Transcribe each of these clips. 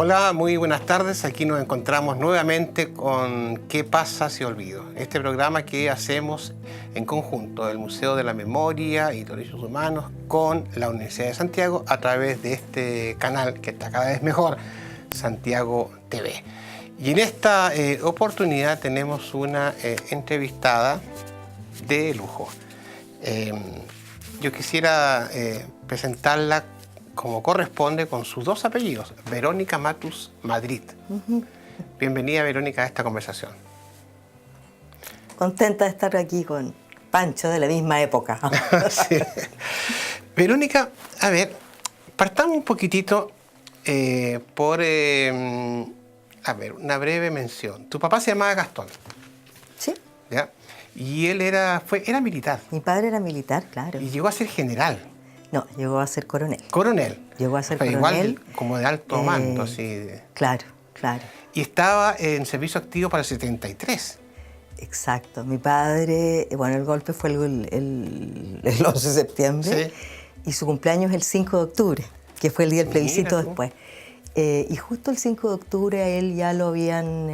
Hola, muy buenas tardes. Aquí nos encontramos nuevamente con ¿Qué pasa si olvido? Este programa que hacemos en conjunto del Museo de la Memoria y los Derechos Humanos con la Universidad de Santiago a través de este canal que está cada vez mejor, Santiago TV. Y en esta oportunidad tenemos una entrevistada de lujo. Yo quisiera presentarla como corresponde con sus dos apellidos, Verónica Matus Madrid. Bienvenida, Verónica, a esta conversación. Contenta de estar aquí con Pancho de la misma época. Sí. Verónica, a ver, partamos un poquitito por una breve mención. Tu papá se llamaba Gastón. Sí. ¿Ya? Y él era militar. Mi padre era militar, claro. Y llegó a ser general. No, llegó a ser coronel. Coronel. Llegó a ser coronel. Igual como de alto mando, así. Claro, claro. Y estaba en servicio activo para el 73. Exacto. Mi padre, bueno, el golpe fue el 11 de septiembre. Sí. Y su cumpleaños es el 5 de octubre, que fue el día del plebiscito después. Y justo el 5 de octubre a él ya lo habían,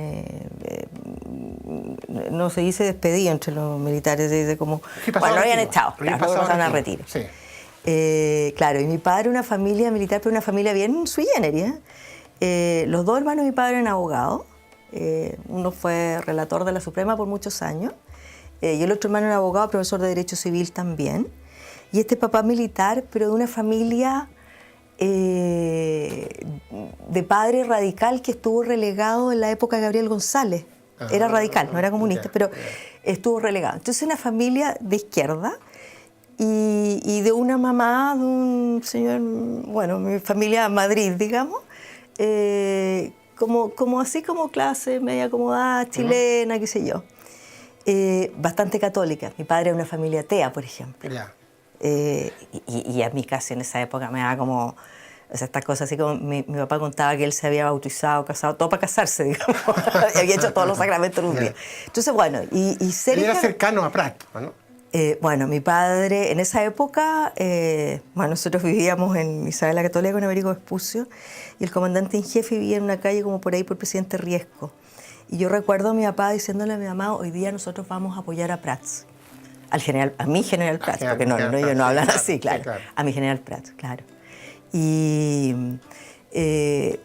no se dice despedido entre los militares, se dice como, bueno, lo habían echado, lo pasaron a retiro. Sí. Claro, y mi padre una familia militar, pero una familia bien sui generis. Los dos hermanos de mi padre eran abogados. Uno fue relator de la Suprema por muchos años y el otro hermano era abogado, profesor de Derecho Civil también. Y este papá militar, pero de una familia de padre radical que estuvo relegado en la época de Gabriel González. Era radical, no era comunista, pero estuvo relegado. Entonces una familia de izquierda. Y de una mamá, de un señor, bueno, mi familia Madrid, digamos, así como clase media acomodada, chilena, qué sé yo. Bastante católica. Mi padre era una familia atea, por ejemplo. Ya. Y a mí casi en esa época me daba como, o sea, estas cosas así como mi papá contaba que él se había bautizado, casado, todo para casarse, digamos. Y había hecho todos los sacramentos en un día. Entonces, bueno, y ser... Él era cercano a Prat, ¿no? Bueno, mi padre, en esa época, nosotros vivíamos en Isabel la Católica con Américo Vespucio y el comandante en jefe vivía en una calle como por ahí por Presidente Riesco. Y yo recuerdo a mi papá diciéndole a mi mamá, hoy día nosotros vamos a apoyar a Prats. A mi general Prats, porque ellos no hablan así, claro. Sí, claro. A mi general Prats, claro. Y, él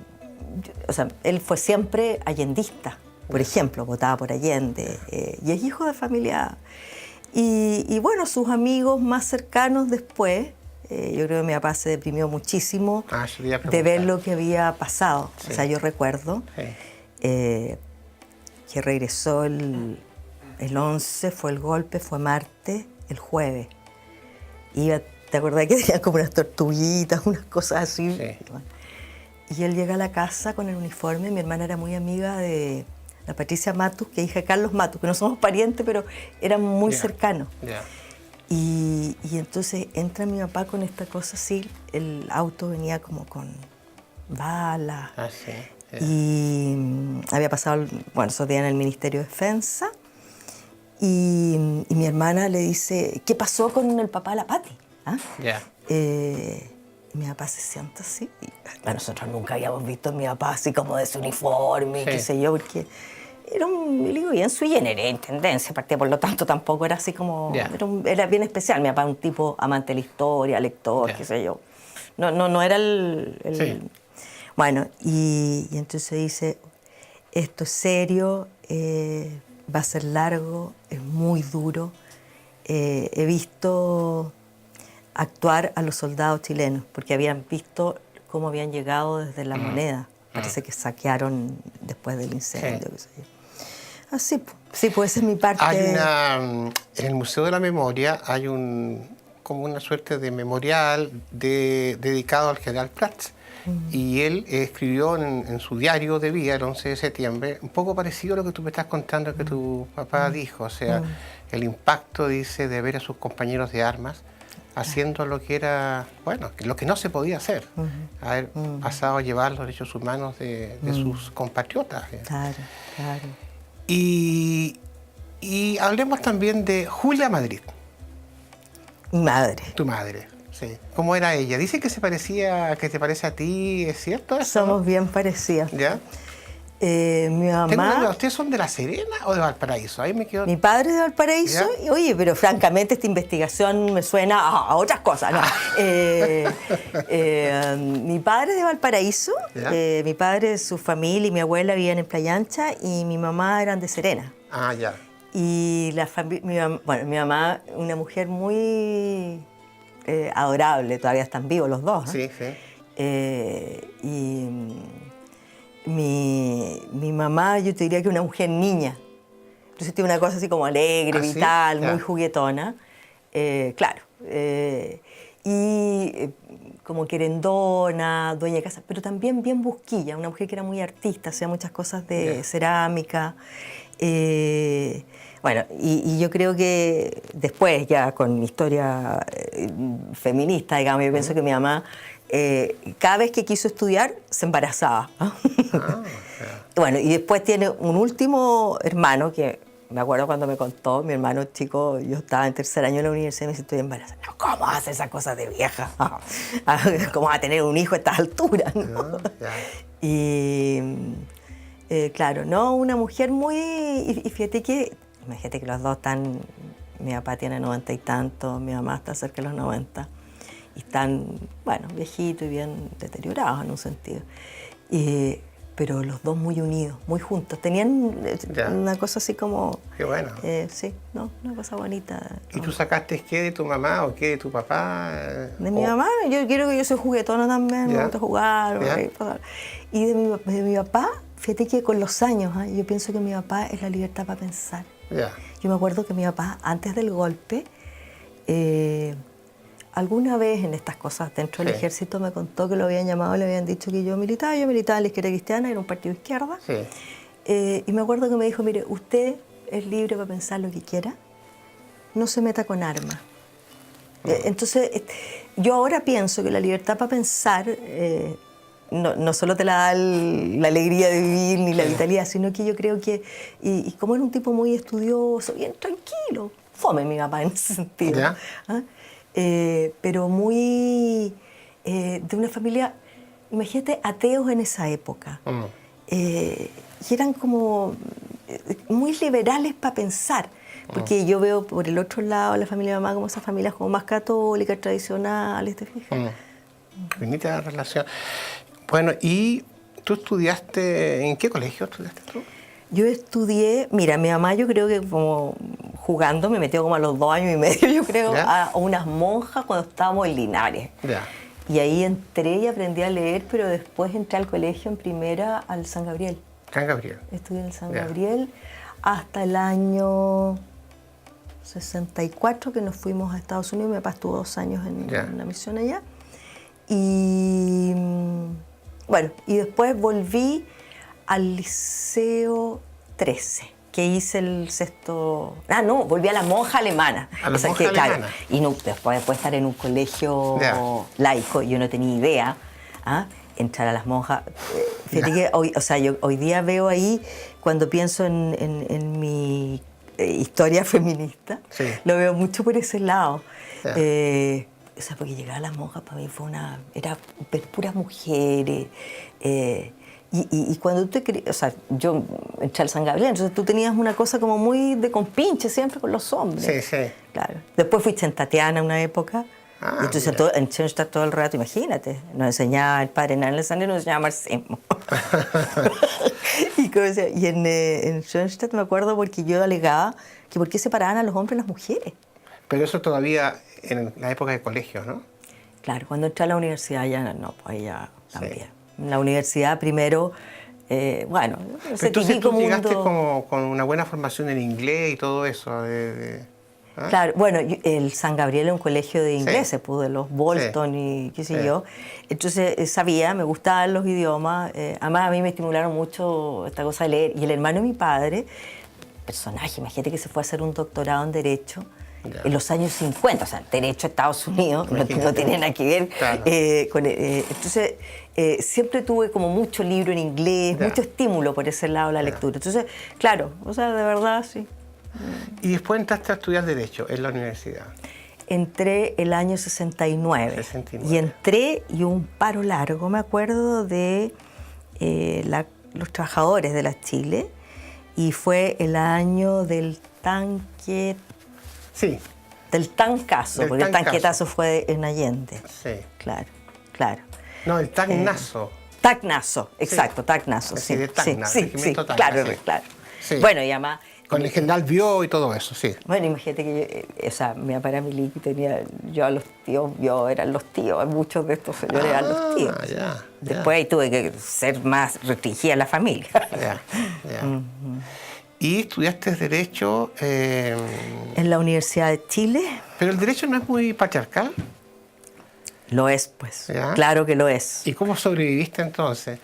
fue siempre allendista, por ejemplo, votaba por Allende, y es hijo de familia... Y bueno, sus amigos más cercanos después, yo creo que mi papá se deprimió muchísimo de ver lo que había pasado. Sí. O sea, yo recuerdo que regresó el 11, fue el golpe, fue martes, el jueves. ¿Te acordás que tenían como unas tortuguitas, unas cosas así? Sí. Y él llega a la casa con el uniforme, mi hermana era muy amiga de... la Patricia Matus, que es hija de Carlos Matus, que no somos parientes, pero eran muy cercanos. Y entonces entra mi papá con esta cosa así, el auto venía como con balas. Y había pasado, esos días en el Ministerio de Defensa. Y mi hermana le dice, ¿qué pasó con el papá de la Pati? Y mi papá se sienta así. Y nosotros nunca habíamos visto a mi papá así como de su uniforme, qué sé yo, porque era bien sui generis, en tendencia, partía, por lo tanto tampoco era así como... Era bien especial. Mi papá un tipo amante de la historia, lector, qué sé yo. No era el... Bueno, y entonces dice, esto es serio, va a ser largo, es muy duro. He visto actuar a los soldados chilenos, porque habían visto cómo habían llegado desde La Moneda. Parece que saquearon después del incendio, qué sé yo. Así, sí, pues esa es mi parte. En el Museo de la Memoria hay como una suerte de memorial dedicado al general Prats. Y él escribió en su diario de vida, el 11 de septiembre, un poco parecido a lo que tú me estás contando que tu papá dijo. O sea, el impacto, dice, de ver a sus compañeros de armas haciendo lo que era, lo que no se podía hacer. Haber pasado a llevar los derechos humanos de sus compatriotas. Claro. Y hablemos también de Julia Madrid. Mi madre. Tu madre. Sí. ¿Cómo era ella? Dice que que te parece a ti, ¿es cierto eso? Somos bien parecidas. ¿Ya? Mi mamá... ¿Ustedes son de La Serena o de Valparaíso? Ahí me quedo... Mi padre es de Valparaíso, ¿Ya? y, oye, pero francamente esta investigación me suena a otras cosas, ¿no? Mi padre es de Valparaíso, ¿Ya? mi padre, su familia y mi abuela vivían en Playa Ancha y mi mamá eran de Serena. Ah, ya. Y mi mamá, una mujer muy adorable, todavía están vivos los dos, ¿no? Sí, sí. Y mi mamá, yo te diría que una mujer niña. Entonces tiene una cosa así como alegre, ¿Ah, sí? vital, Ya. muy juguetona. Claro. Como querendona, dueña de casa, pero también bien busquilla, una mujer que era muy artista, hacía muchas cosas de Ya. cerámica. Bueno, y yo creo que después, ya con mi historia feminista, digamos, yo pienso que mi mamá, cada vez que quiso estudiar, se embarazaba. Ah, ya. Bueno, y después tiene un último hermano que me acuerdo cuando me contó, mi hermano chico, yo estaba en tercer año de la universidad y me dice, estoy embarazada. No, ¿cómo hace esas cosas de vieja? ¿Cómo va a tener un hijo a estas alturas? ¿No? Ya. Y claro, ¿no? Una mujer muy... Y fíjate que los dos están... Mi papá tiene 90 y tantos, mi mamá está cerca de los 90. Y están, bueno, viejitos y bien deteriorados en un sentido. Pero los dos muy unidos, muy juntos. Tenían Ya. una cosa así como... Qué bueno. Sí, ¿no? Una cosa bonita. ¿Y tú sacaste qué de tu mamá o qué de tu papá? De mi mamá, yo quiero que yo soy juguetona también, me Ya. gusta jugar. Ya. Y de mi papá, fíjate que con los años, yo pienso que mi papá es la libertad para pensar. Ya. Yo me acuerdo que mi papá, antes del golpe, alguna vez en estas cosas dentro del Sí. ejército me contó que lo habían llamado, le habían dicho que yo militaba en la izquierda cristiana, era un partido de izquierda. Sí. Y me acuerdo que me dijo, mire, usted es libre para pensar lo que quiera, no se meta con armas. Entonces, yo ahora pienso que la libertad para pensar no solo te la da la alegría de vivir ni la vitalidad, sino que yo creo que, y como era un tipo muy estudioso, bien tranquilo, fome mi papá en ese sentido, Ya. ¿ah? Pero muy de una familia, imagínate, ateos en esa época. Y eran como muy liberales para pensar. Porque yo veo por el otro lado la familia de mamá como esas familias como más católicas, tradicionales, ¿te fijas? Bonita relación. Bueno, ¿y tú estudiaste, en qué colegio estudiaste tú? Yo estudié, mira, mi mamá yo creo que como jugando me metió como a los 2 años y medio, yo creo, ¿Ya? a unas monjas cuando estábamos en Linares. Ya. Y ahí entré y aprendí a leer, pero después entré al colegio en primera al San Gabriel. San Gabriel. Estudié en el San Ya. Gabriel hasta el año 64, que nos fuimos a Estados Unidos. Mi papá estuvo 2 años en Ya. una misión allá. Y bueno, y después volví al Liceo 13, que hice el sexto... no, volví a la monja alemana. A la monja claro, alemana. y después de estar en un colegio Ya. laico, yo no tenía idea, entrar a las monjas. Fíjate que yo hoy día veo ahí, cuando pienso en mi historia feminista, Sí. lo veo mucho por ese lado. Ya. Porque llegar a las monjas para mí era ver puras mujeres. Y cuando tú yo entré al San Gabriel, entonces tú tenías una cosa como muy de compinche siempre con los hombres. Sí, sí. Claro. Después fui en Tatiana una época. Ah, Y entonces mira. en Schoenstatt todo el rato, imagínate, nos enseñaba el padre Alexander, nos enseñaba marxismo. y en Schoenstatt me acuerdo porque yo alegaba que por qué separaban a los hombres y las mujeres. Pero eso todavía en la época de colegio, ¿no? Claro, cuando entré a la universidad ya no, pues ahí ya Sí. cambié. En la universidad primero, bueno, Pero ese entonces típico tú llegaste mundo... como con una buena formación en inglés y todo eso. ¿Ah? Claro, bueno, el San Gabriel es un colegio de ingleses, pues de los Bolton y qué sé Sí. yo. Entonces sabía, me gustaban los idiomas. Además a mí me estimularon mucho esta cosa de leer. Y el hermano de mi padre, personaje, imagínate que se fue a hacer un doctorado en Derecho Ya. en los años 50, o sea, Derecho a Estados Unidos, no tiene nada que ver. Claro. Entonces siempre tuve como mucho libro en inglés, Ya. mucho estímulo por ese lado de la Ya. lectura. Entonces, claro, o sea, de verdad, sí. Y después entraste a estudiar Derecho en la universidad. entré el año 69. 69. Y entré y un paro largo, me acuerdo, de los trabajadores de la Chile. Y fue el año del tanque... Sí. Del tancazo, Del porque tancazo. el tanquetazo fue en Allende. Sí. Claro, claro. No, el tacnazo. Tacnazo, exacto, tacnazo. Así Sí, de Tacna, sí, regimiento sí, Tacna, claro, sí. claro. Sí. Bueno, y además... Con el general Bió y todo eso, sí. Bueno, imagínate que yo, o sea, mi papá era milico y tenía, yo a los tíos, yo eran los tíos, muchos de estos señores eran los tíos. Ya. Después ahí tuve que ser más restringida la familia. Ya. Y estudiaste Derecho, En la Universidad de Chile pero el Derecho no es muy patriarcal. lo es, pues. Ya. Claro que lo es. ¿Y cómo sobreviviste entonces?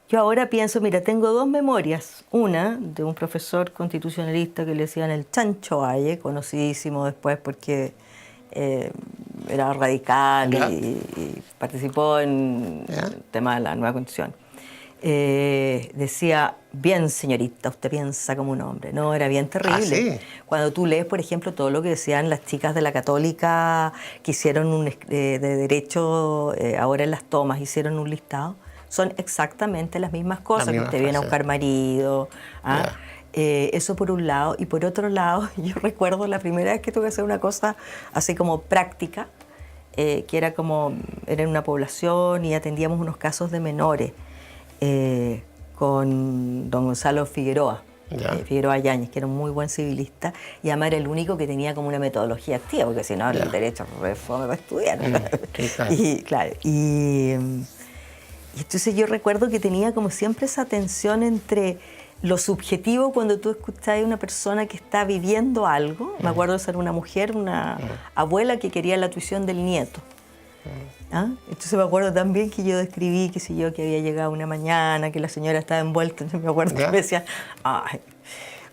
Yo ahora pienso, mira, tengo dos memorias. Una de un profesor constitucionalista que le decían el Chancho Valle, conocidísimo después porque era radical Ya. y participó en Ya. el tema de la nueva constitución. Decía, bien señorita, usted piensa como un hombre. No, era bien terrible. ¿sí? Cuando tú lees, por ejemplo, todo lo que decían las chicas de la Católica que hicieron de derecho, ahora en las tomas, hicieron un listado, son exactamente las mismas cosas, misma que te viene a frase. buscar marido. ¿Ah? Eso por un lado. Y por otro lado, yo recuerdo la primera vez que tuve que hacer una cosa así como práctica, que era en una población y atendíamos unos casos de menores con don Gonzalo Figueroa. Figueroa Yáñez, que era un muy buen civilista, y además era el único que tenía como una metodología activa, porque si no, el derecho fue fome para estudiar. Y entonces yo recuerdo que tenía como siempre esa tensión entre lo subjetivo cuando tú escuchás a una persona que está viviendo algo. Me acuerdo de ser una mujer, una abuela que quería la tuición del nieto. ¿Ah? Entonces me acuerdo también que yo describí, qué sé yo, que había llegado una mañana, que la señora estaba envuelta. Entonces me acuerdo que me decía, ay,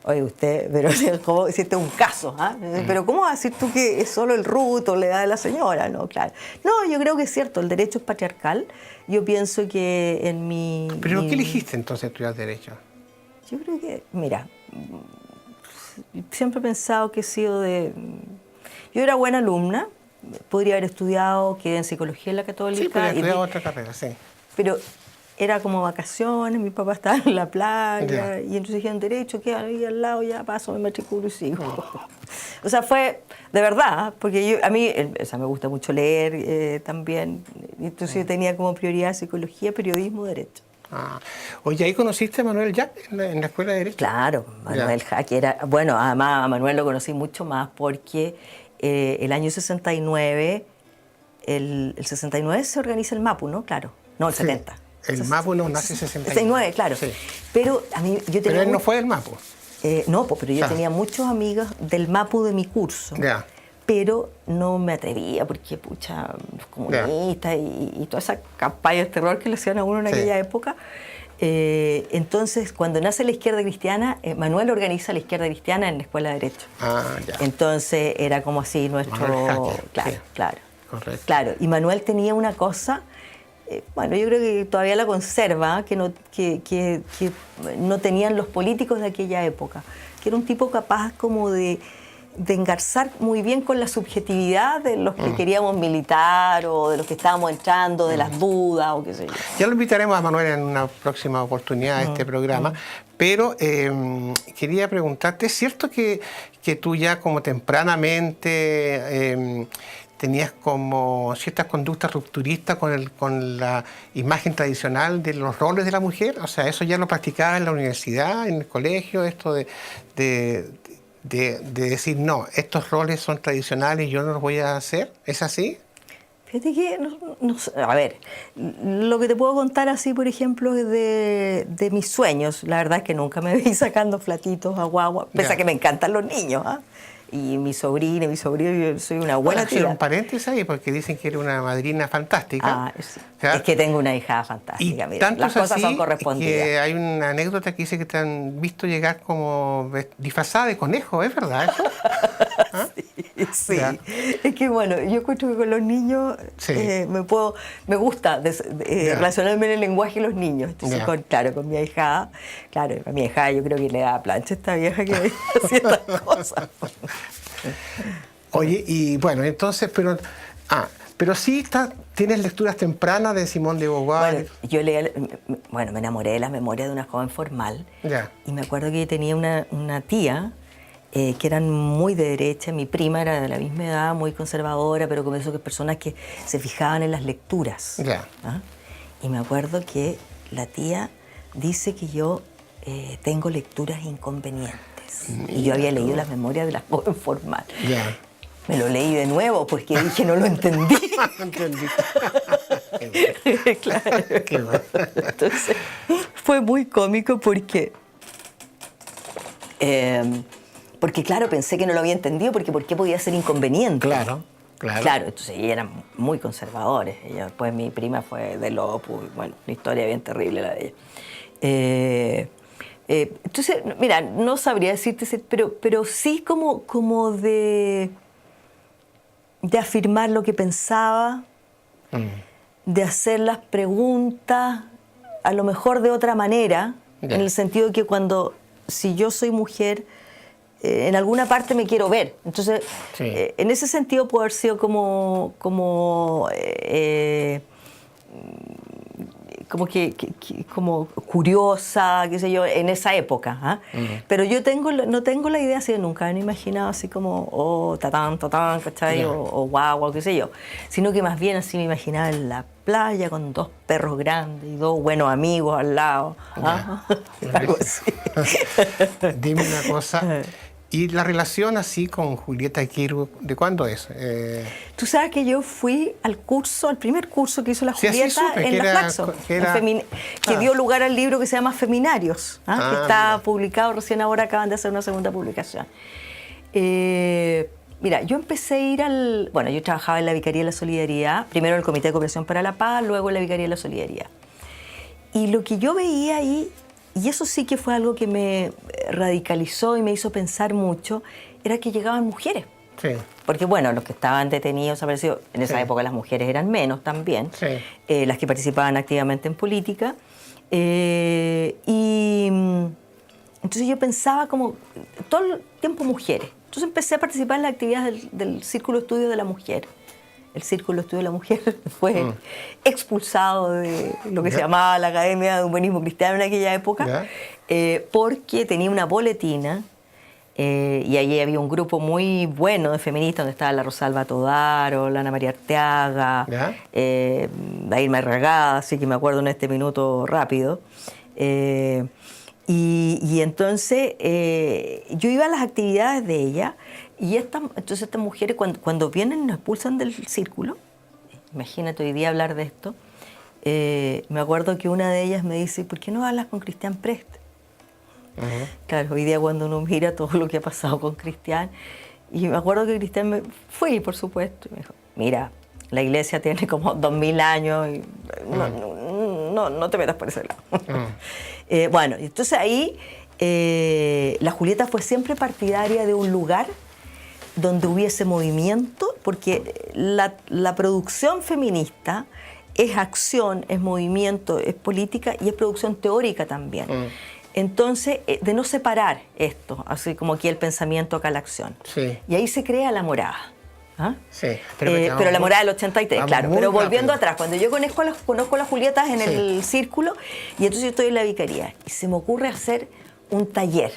oye usted, pero ¿cómo hiciste un caso? ¿Ah? Pero ¿cómo vas a decir tú que es solo el ruto, la edad de la señora? No, claro. No, yo creo que es cierto, el derecho es patriarcal. Yo pienso que en mi... ¿Pero qué elegiste entonces estudiar Derecho? Yo creo que, mira, siempre he pensado que he sido de... Yo era buena alumna, podría haber estudiado, quedé en psicología en la Católica. Sí, podría haber estudiado otra carrera, sí. Pero era como vacaciones, mi papá estaba en la playa, y entonces dijeron, Derecho, queda ahí al lado, ya paso, me matriculo y sigo. O sea, fue de verdad, porque a mí me gusta mucho leer también, y entonces yo tenía como prioridad psicología, periodismo, Derecho. Oye, ¿ahí conociste a Manuel Jack en la Escuela de Derecho? Claro, Manuel Jack era... Bueno, además a Manuel lo conocí mucho más porque el año 69, el 69 se organiza el MAPU, ¿no? Claro, no, el 70. El MAPU no nace en 69. 69, claro. Sí. Pero a mí yo tenía... Pero él no fue del MAPU. No, pero yo tenía muchos amigos del MAPU de mi curso. Ya. Pero no me atrevía porque, pucha, los comunistas y todas esas campañas de terror que le hacían a uno en aquella época. Entonces, cuando nace la izquierda cristiana, Manuel organiza la izquierda cristiana en la Escuela de Derecho. Ya. Entonces, era como así nuestro... Claro, claro. Correcto. Claro, y Manuel tenía una cosa... bueno, yo creo que todavía la conserva, que no tenían los políticos de aquella época, que era un tipo capaz como de engarzar muy bien con la subjetividad de los que queríamos militar o de los que estábamos entrando, de las dudas o qué sé yo. Ya lo invitaremos a Manuel en una próxima oportunidad a este programa, pero quería preguntarte, ¿es cierto que tú ya como tempranamente tenías como ciertas conductas rupturistas con la imagen tradicional de los roles de la mujer? O sea, ¿eso ya lo practicabas en la universidad, en el colegio, esto de decir, no, estos roles son tradicionales y yo no los voy a hacer? ¿Es así? Fíjate que, a ver, lo que te puedo contar así, por ejemplo, es de mis sueños. La verdad es que nunca me vi sacando flatitos a guagua, pese a que me encantan los niños, ¿ah? Y mi sobrino, yo soy una buena tía. Un paréntesis ahí, porque dicen que eres una madrina fantástica. Es que tengo una hija fantástica, mira, las cosas son correspondidas. Que hay una anécdota que dice que te han visto llegar como disfrazada de conejo, ¿es verdad eso? ¿Ah? Sí. Es que bueno, yo encuentro que con los niños me gusta relacionarme en el lenguaje de los niños. Entonces, con mi ahijada, a mi ahijada yo creo que le da plancha a esta vieja que hacía estas cosas. Oye, y bueno, entonces, pero sí tienes lecturas tempranas de Simone de Beauvoir. Bueno, yo leía, me enamoré de las memorias de una joven formal. Ya. Y me acuerdo que yo tenía una tía que eran muy de derecha. Mi prima era de la misma edad, muy conservadora, pero como eso que personas que se fijaban en las lecturas. Ya. ¿Ah? Y me acuerdo que la tía dice que yo tengo lecturas inconvenientes. Y yo había leído las memorias de la joven formal. Ya. Me lo leí de nuevo porque dije no lo entendí. No entendí. Claro. Qué bueno. Entonces fue muy cómico porque claro, pensé que no lo había entendido porque ¿por qué podía ser inconveniente? Claro. Claro, entonces ellos eran muy conservadores. Ella, después mi prima fue del Opus, bueno, una historia bien terrible la de ella. Entonces, mira, no sabría decirte, pero sí como de afirmar lo que pensaba, de hacer las preguntas, a lo mejor de otra manera, Ya. en el sentido de que si yo soy mujer, en alguna parte me quiero ver. Entonces, Sí. En ese sentido puedo haber sido como curiosa, qué sé yo, en esa época. ¿Ah? Pero yo no tengo la idea así, nunca me he imaginado así como, tatán, ¿cachai? Yeah. O guau, qué sé yo. Sino que más bien así me imaginaba en la playa con 2 perros grandes y 2 buenos amigos al lado. ¿Ah? Yeah. Algo así. Dime una cosa. ¿Y la relación así con Julieta Kirchhoff, de cuándo es? Tú sabes que yo fui al primer curso que hizo la Sí, así Julieta supe, en que la era- Flaxo, que era- que dio lugar al libro que se llama Feminarios, que está mira. publicado recién ahora, acaban de hacer una segunda publicación. Mira, yo empecé a ir bueno, yo trabajaba en la Vicaría de la Solidaridad, primero en el Comité de Cooperación para la Paz, luego en la Vicaría de la Solidaridad. Y lo que yo veía ahí, y eso sí que fue algo que me radicalizó y me hizo pensar mucho, era que llegaban mujeres. Sí. Porque bueno, los que estaban detenidos, desaparecidos, en esa Sí. época las mujeres eran menos también, Sí. las que participaban activamente en política. Y entonces yo pensaba como todo el tiempo mujeres. Entonces empecé a participar en las actividades del Círculo de Estudios de la Mujer. El Círculo de Estudios de la Mujer fue expulsado de lo que se llamaba la Academia de Humanismo Cristiano en aquella época, porque tenía una boletina. Y allí había un grupo muy bueno de feministas donde estaba la Rosalba Todaro, la Ana María Arteaga, la Irma Herragada, así que me acuerdo en este minuto rápido. Y entonces yo iba a las actividades de ella y entonces estas mujeres cuando vienen y nos expulsan del círculo, imagínate hoy día hablar de esto, me acuerdo que una de ellas me dice, ¿por qué no hablas con Cristian Prest? Claro, hoy día cuando uno mira todo lo que ha pasado con Cristian, y me acuerdo que Cristian fui, por supuesto, y me dijo, mira, la iglesia tiene como 2000 años y no te metas por ese lado. Bueno, entonces ahí la Julieta fue siempre partidaria de un lugar donde hubiese movimiento, porque la producción feminista es acción, es movimiento, es política y es producción teórica también. Entonces, de no separar esto, así como aquí el pensamiento, acá la acción. Sí. Y ahí se crea la morada. ¿Ah? Sí. Pero la morada del 83, claro. Pero volviendo rápido. atrás, cuando yo conozco a las Julietas en el círculo, y entonces yo estoy en la vicaría, y se me ocurre hacer un taller.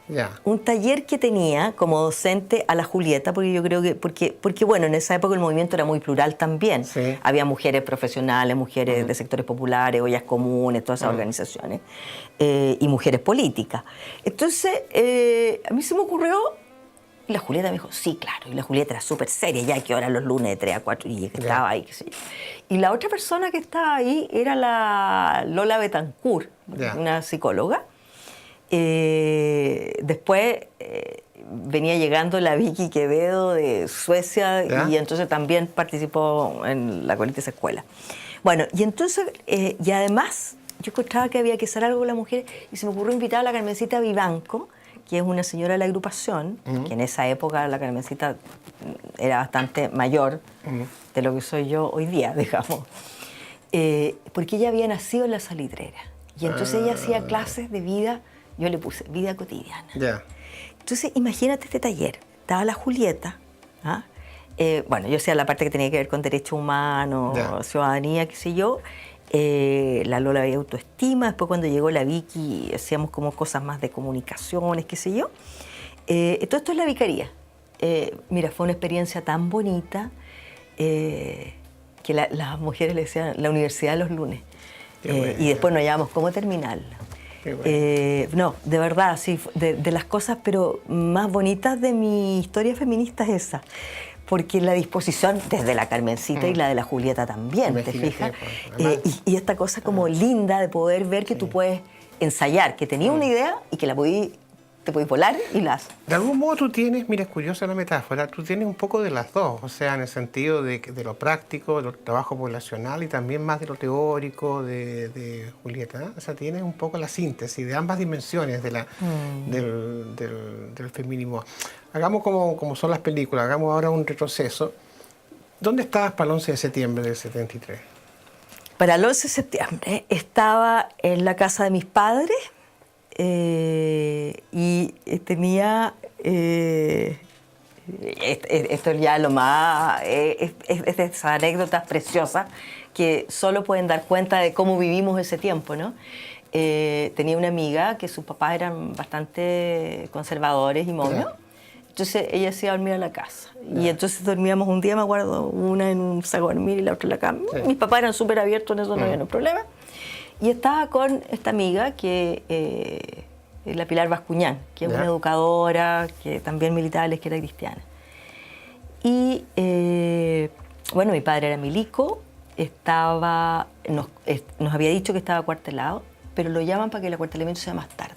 Ya. Un taller que tenía como docente a la Julieta, porque yo creo que, porque bueno, en esa época el movimiento era muy plural también. Sí. Había mujeres profesionales, mujeres de sectores populares, ollas comunes, todas esas organizaciones, y mujeres políticas. Entonces, a mí se me ocurrió, y la Julieta me dijo, sí, claro, y la Julieta era súper seria, ya que ahora los lunes de 3 a 4, y que estaba ahí, qué sé yo. Y la otra persona que estaba ahí era la Lola Betancourt, una psicóloga. Después venía llegando la Vicky Quevedo de Suecia y entonces también participó en la Colita de esa escuela. Bueno, y entonces, y además, yo encontraba que había que hacer algo con las mujeres y se me ocurrió invitar a la Carmencita Vivanco, que es una señora de la agrupación, que en esa época la Carmencita era bastante mayor de lo que soy yo hoy día, digamos, porque ella había nacido en la Salitrera. Y entonces ella hacía clases de vida. Yo le puse vida cotidiana. Ya. Entonces, imagínate este taller. Estaba la Julieta, ¿ah? Bueno, yo hacía la parte que tenía que ver con derechos humanos, ciudadanía, qué sé yo. La Lola había autoestima. Después, cuando llegó la Vicky, hacíamos como cosas más de comunicaciones, qué sé yo. Todo esto es la vicaría. Mira, fue una experiencia tan bonita que las mujeres le decían la universidad de los lunes. Bueno. Y después no hallábamos cómo terminarla. Bueno. No, de verdad, sí, de las cosas pero más bonitas de mi historia feminista es esa. Porque la disposición, desde la Carmencita y la de la Julieta también, ¿te fijas? Y esta cosa como linda de poder ver que tú puedes ensayar, que tenías una idea y que te podís volar y la haces. De algún modo tú tienes, mira, es curiosa la metáfora, tú tienes un poco de las dos, o sea, en el sentido de lo práctico, del trabajo poblacional y también más de lo teórico de Julieta, ¿eh? O sea, tienes un poco la síntesis de ambas dimensiones del feminismo. Hagamos como son las películas, hagamos ahora un retroceso. ¿Dónde estabas para el 11 de septiembre del 73? Para el 11 de septiembre estaba en la casa de mis padres. Y tenía esto ya lo más es de esas anécdotas preciosas que solo pueden dar cuenta de cómo vivimos ese tiempo, ¿no? Tenía una amiga que sus papás eran bastante conservadores y momios. Entonces ella se iba a dormir a la casa. Y entonces dormíamos un día, me acuerdo, una en un saco de dormir y la otra en la cama. Mis papás eran súper abiertos, en eso no había ningún problema. Y estaba con esta amiga que es la Pilar Bascuñán, que es una educadora, que también militaba en la izquierda cristiana. Y bueno, mi padre era milico, nos había dicho que estaba acuartelado, pero lo llaman para que el acuartelamiento sea más tarde.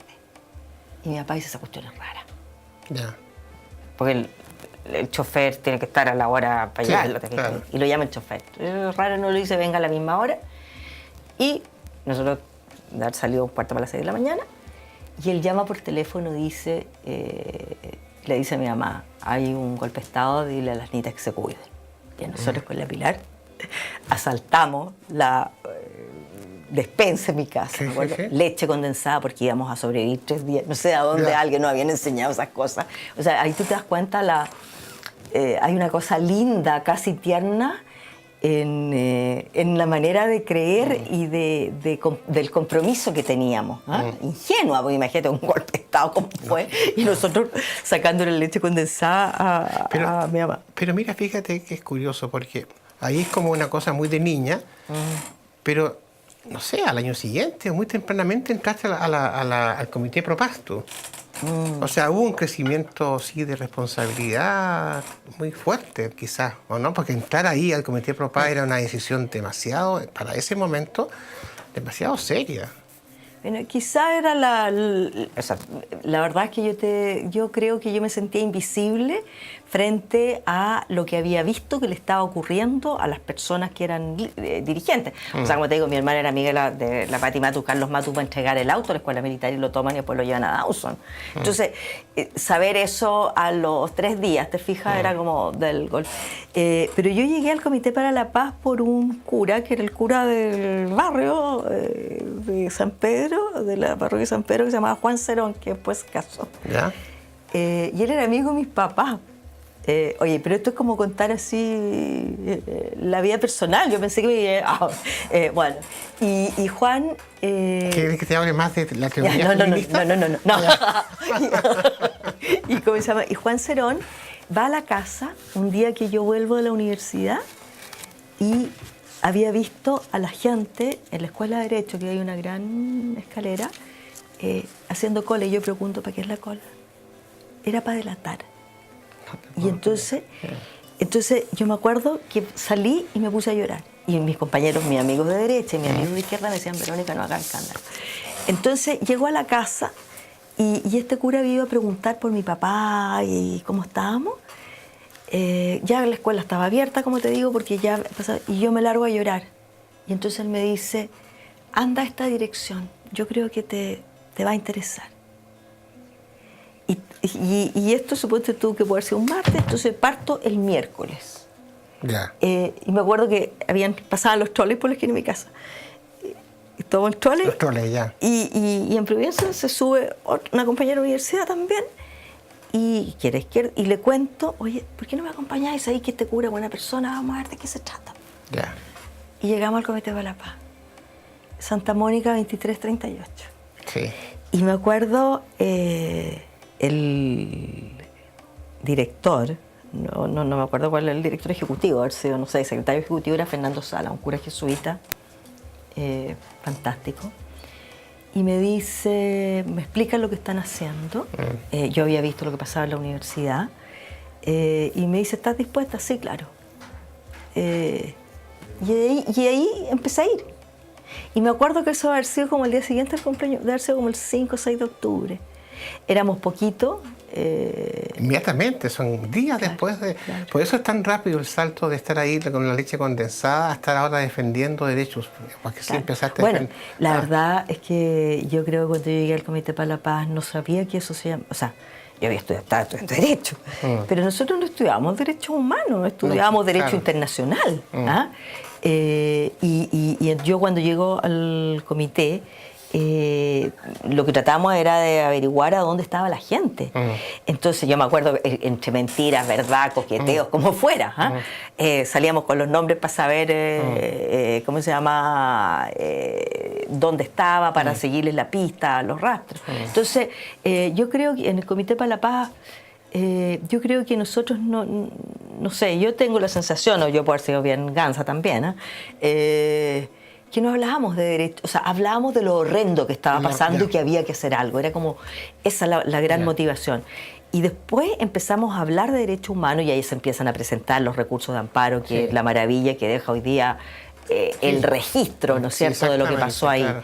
Y mi papá dice, esa cuestión es rara. Porque el chofer tiene que estar a la hora para llevarlo, claro. Y lo llama el chofer. Es raro, no lo dice, venga a la misma hora. Y nosotros salió un cuarto para las 6 de la mañana y él llama por teléfono, le dice a mi mamá, hay un golpe de estado, dile a las niñas que se cuiden. Y nosotros con la Pilar asaltamos la despensa en mi casa, leche condensada porque íbamos a sobrevivir 3 días, no sé a dónde alguien nos habían enseñado esas cosas. O sea, ahí tú te das cuenta, hay una cosa linda, casi tierna, en la manera de creer y del compromiso que teníamos. Ingenua, porque imagínate un golpe de estado como fue, y nosotros sacando la leche condensada a mi mamá. Pero mira, fíjate que es curioso, porque ahí es como una cosa muy de niña, pero no sé, al año siguiente, muy tempranamente entraste al comité Propasto. O sea, hubo un crecimiento, sí, de responsabilidad muy fuerte, quizás, ¿o no? Porque entrar ahí al comité Propasto era una decisión demasiado, para ese momento, demasiado seria. Bueno, quizá era la verdad es que yo creo que yo me sentía invisible frente a lo que había visto que le estaba ocurriendo a las personas que eran dirigentes. O sea, como te digo, mi hermana era amiga de la Pati Matu, Carlos Matu, para entregar el auto a la escuela militar y lo toman y después lo llevan a Dawson. Entonces, saber eso a los 3 días, ¿te fijas? Era como del golpe. Pero yo llegué al Comité para la Paz por un cura, que era el cura del barrio de San Pedro, de la parroquia de San Pedro, que se llamaba Juan Cerón, que después se casó. Y él era amigo de mis papás. Oye, pero esto es como contar así la vida personal. Yo pensé que bueno. Y Juan... ¿Quieres que te hable más de la teoría feminista? No. ¿Y cómo se llama? Y Juan Cerón va a la casa un día que yo vuelvo de la universidad y había visto a la gente en la escuela de Derecho, que hay una gran escalera, haciendo cola. Y yo pregunto, ¿para qué es la cola? Era para delatar. Y entonces yo me acuerdo que salí y me puse a llorar. Y mis compañeros, mis amigos de derecha y mis amigos de izquierda me decían, Verónica, no hagas escándalo. Entonces llegó a la casa y este cura había ido a preguntar por mi papá y cómo estábamos. Ya la escuela estaba abierta, como te digo, porque ya pasaba, y yo me largo a llorar. Y entonces él me dice, anda a esta dirección, yo creo que te va a interesar. Y esto suponte tú que puede ser un martes, entonces parto el miércoles. Y me acuerdo que pasaban los troles por la esquina de mi casa. Y tomo el trole. Los troles, ya. Y en Providencia se sube una compañera de universidad también. y que era izquierda, y le cuento, oye, ¿por qué no me acompañáis ahí que este cura es buena persona? Vamos a ver de qué se trata. Ya. Y llegamos al Comité para la Paz. Santa Mónica 2338. Sí. Y me acuerdo el director, no me acuerdo cuál era el director ejecutivo, haber sido, no sé, el secretario ejecutivo era Fernando Sala, un cura jesuita, fantástico. Y me dice, me explica lo que están haciendo. Yo había visto lo que pasaba en la universidad. Y me dice, ¿estás dispuesta? Sí, claro. Y ahí empecé a ir. Y me acuerdo que eso debe haber sido como el día siguiente del cumpleaños, debe haber sido como el 5 o 6 de octubre. Éramos poquitos. Inmediatamente, son días después de... Claro. Por eso es tan rápido el salto de estar ahí con la leche condensada a estar ahora defendiendo derechos. Porque sí empezaste a defender. La verdad es que yo creo que cuando yo llegué al Comité para la Paz no sabía que eso se llama... O sea, yo había estudiado Derecho, pero nosotros no estudiábamos Derechos Humanos, estudiábamos Derecho Internacional. Y yo cuando llego al comité... lo que tratamos era de averiguar a dónde estaba la gente. Entonces yo me acuerdo, entre mentiras, verdad, coqueteos, como fuera, salíamos con los nombres para saber cómo se llama, dónde estaba, para seguirles la pista, los rastros. Entonces yo creo que en el Comité para la Paz, yo creo que nosotros no sé, yo tengo la sensación, o yo puedo haber sido bien gansa también, que no hablábamos de derecho, o sea, hablábamos de lo horrendo que estaba pasando y que había que hacer algo. Era como esa la gran motivación. Y después empezamos a hablar de derechos humanos y ahí se empiezan a presentar los recursos de amparo, que es la maravilla que deja hoy día el registro, ¿no es cierto?, de lo que pasó ahí. Claro.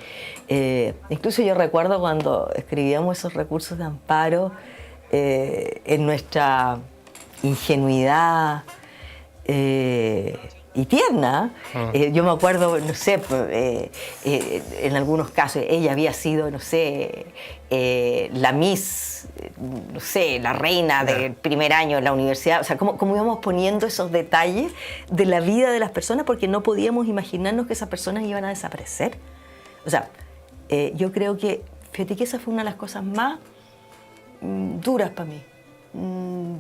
Incluso yo recuerdo cuando escribíamos esos recursos de amparo, en nuestra ingenuidad, y tierna. Yo me acuerdo, no sé, en algunos casos ella había sido, no sé, la Miss, no sé, la reina del primer año en la universidad. O sea, cómo íbamos poniendo esos detalles de la vida de las personas porque no podíamos imaginarnos que esas personas iban a desaparecer. O sea, yo creo que, fíjate que esa fue una de las cosas más duras para mí.